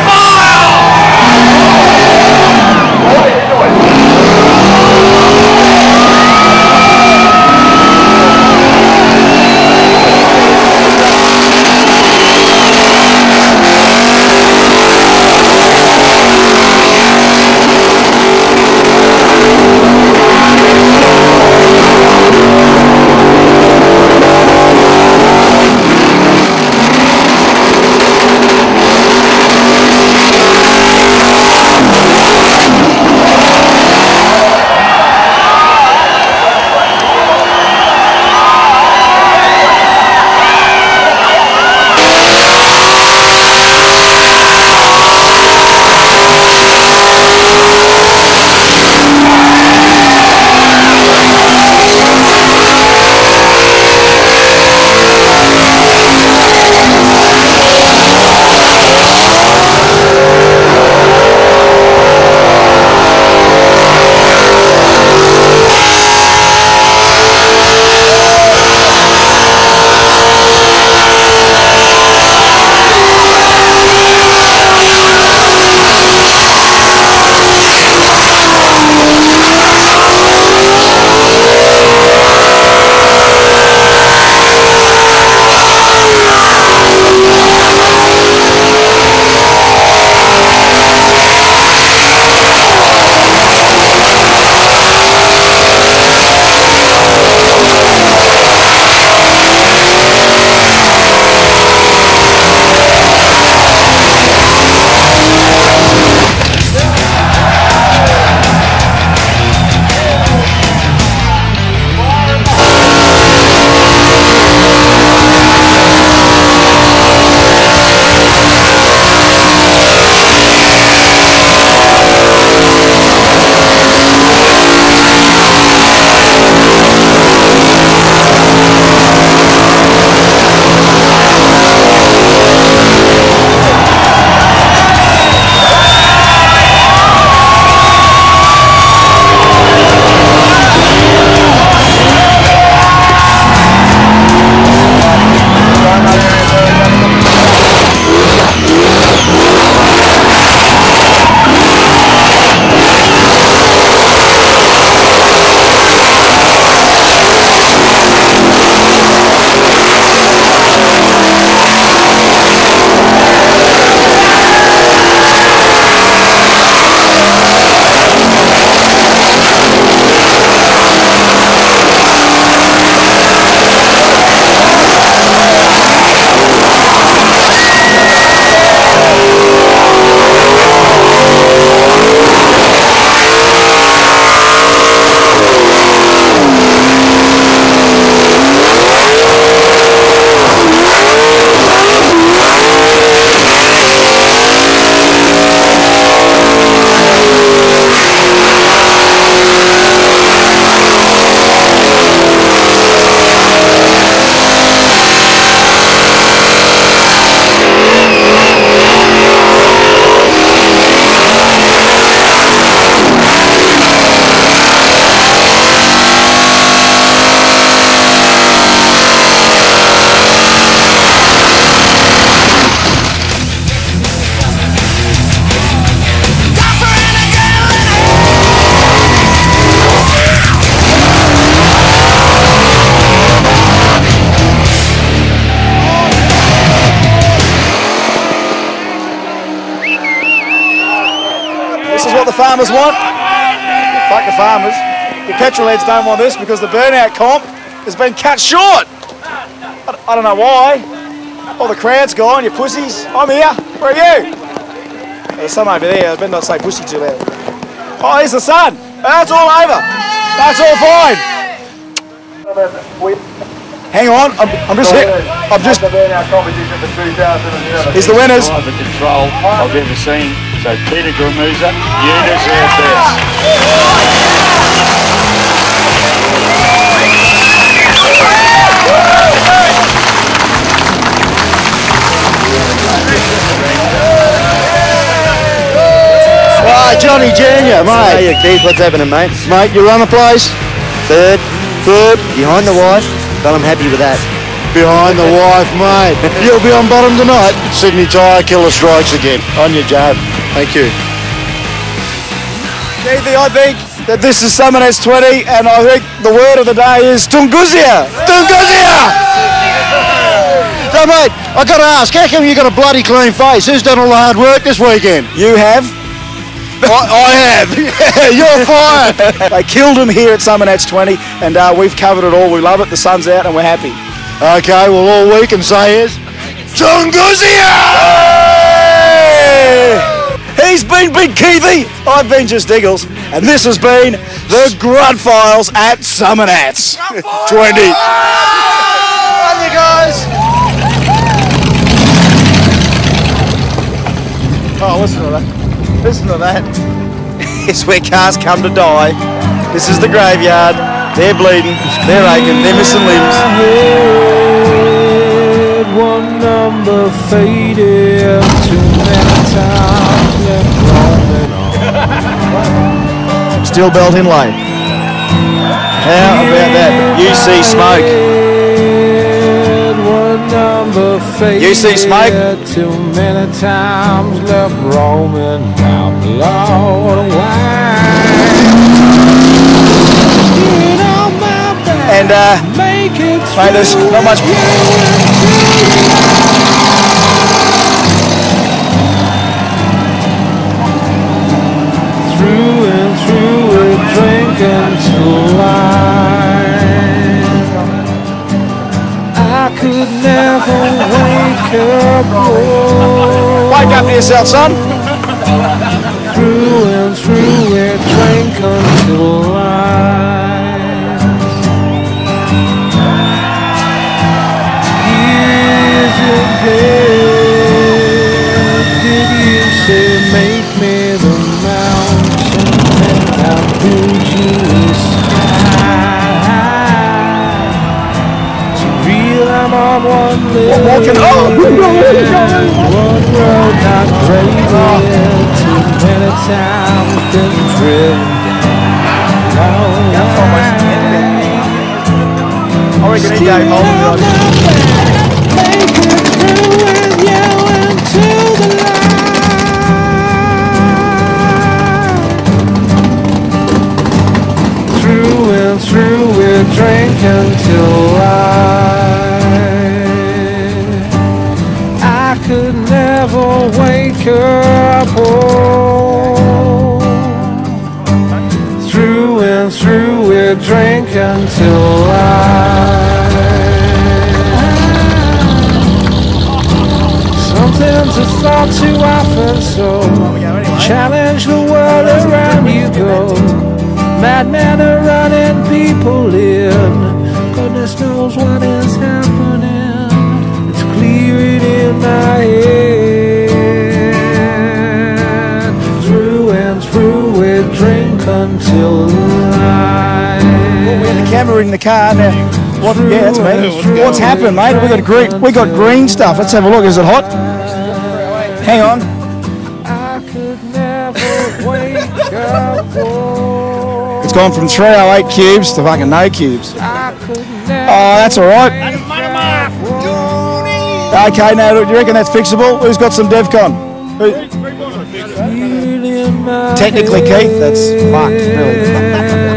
farmers want? Fuck the farmers. The petrol heads don't want this because the burnout comp has been cut short. I don't know why. All the crowd's gone, you pussies. I'm here. Where are you? There's some over there. I better not say pussy too loud. Oh, here's the sun. That's all over. That's all fine. Hang on. I'm just hit. I'm just. Here's the winners. The control I've ever seen. So Peter Gramusa, you deserve this. Johnny Junior, mate. Hey, Keith, what's happening, mate? Mate, you run the place? Third, behind the wife, but I'm happy with that. Behind the wife, mate. You'll be on bottom tonight. Sydney Tyre Killer strikes again. On your job. Thank you. Keithy, I think that this is SummerNats 20, and I think the word of the day is Tunguzia. Tunguzia! So, mate, I got to ask, how come you got a bloody clean face? Who's done all the hard work this weekend? You have. I have. Yeah, you're fired. They killed him here at SummerNats 20, and we've covered it all. We love it. The sun's out, and we're happy. Okay, well, all we can say is Tunguzia! He's been Big Keithy. I've been just Diggles, and this has been the Grunt Files at SummerNats 20. Love you guys. Oh, listen to that. Listen to that. It's where cars come to die. This is the graveyard. They're bleeding. They're aching. They're missing limbs. One number faded too many times left rolling on. Steel belt inlay. How about that? You see smoke. You see smoke? Too many times left roaming down below the and mate, there's not much. Through and through we're drinking till I could never wake up. Wake up to yourself, son. Through and through we're drinking till Here's your head. Did you say make me the mountain and I'll build you a sky? So real I'm on one leg. Walking one road not graded. Too many times been driven down. I reckon he gave hold of it. Through we're drinking till I could never wake up. Oh. Through and through we're drinking till Sometimes I thought too often, so challenge the world around you go. Madmen are running people in. Goodness knows what is happening. It's clearing in my head. Through and through we drink until light. Well, we had the camera in the car now. What? Yeah, that's me. What's happened, mate? We got green stuff. Let's have a look. Is it hot? Hang on. I could never wake up. It's gone from 308 cubes to fucking no cubes. Oh, that's all right. Okay, now do you reckon that's fixable? Who's got some DevCon? Technically, Keith, that's fucked, really.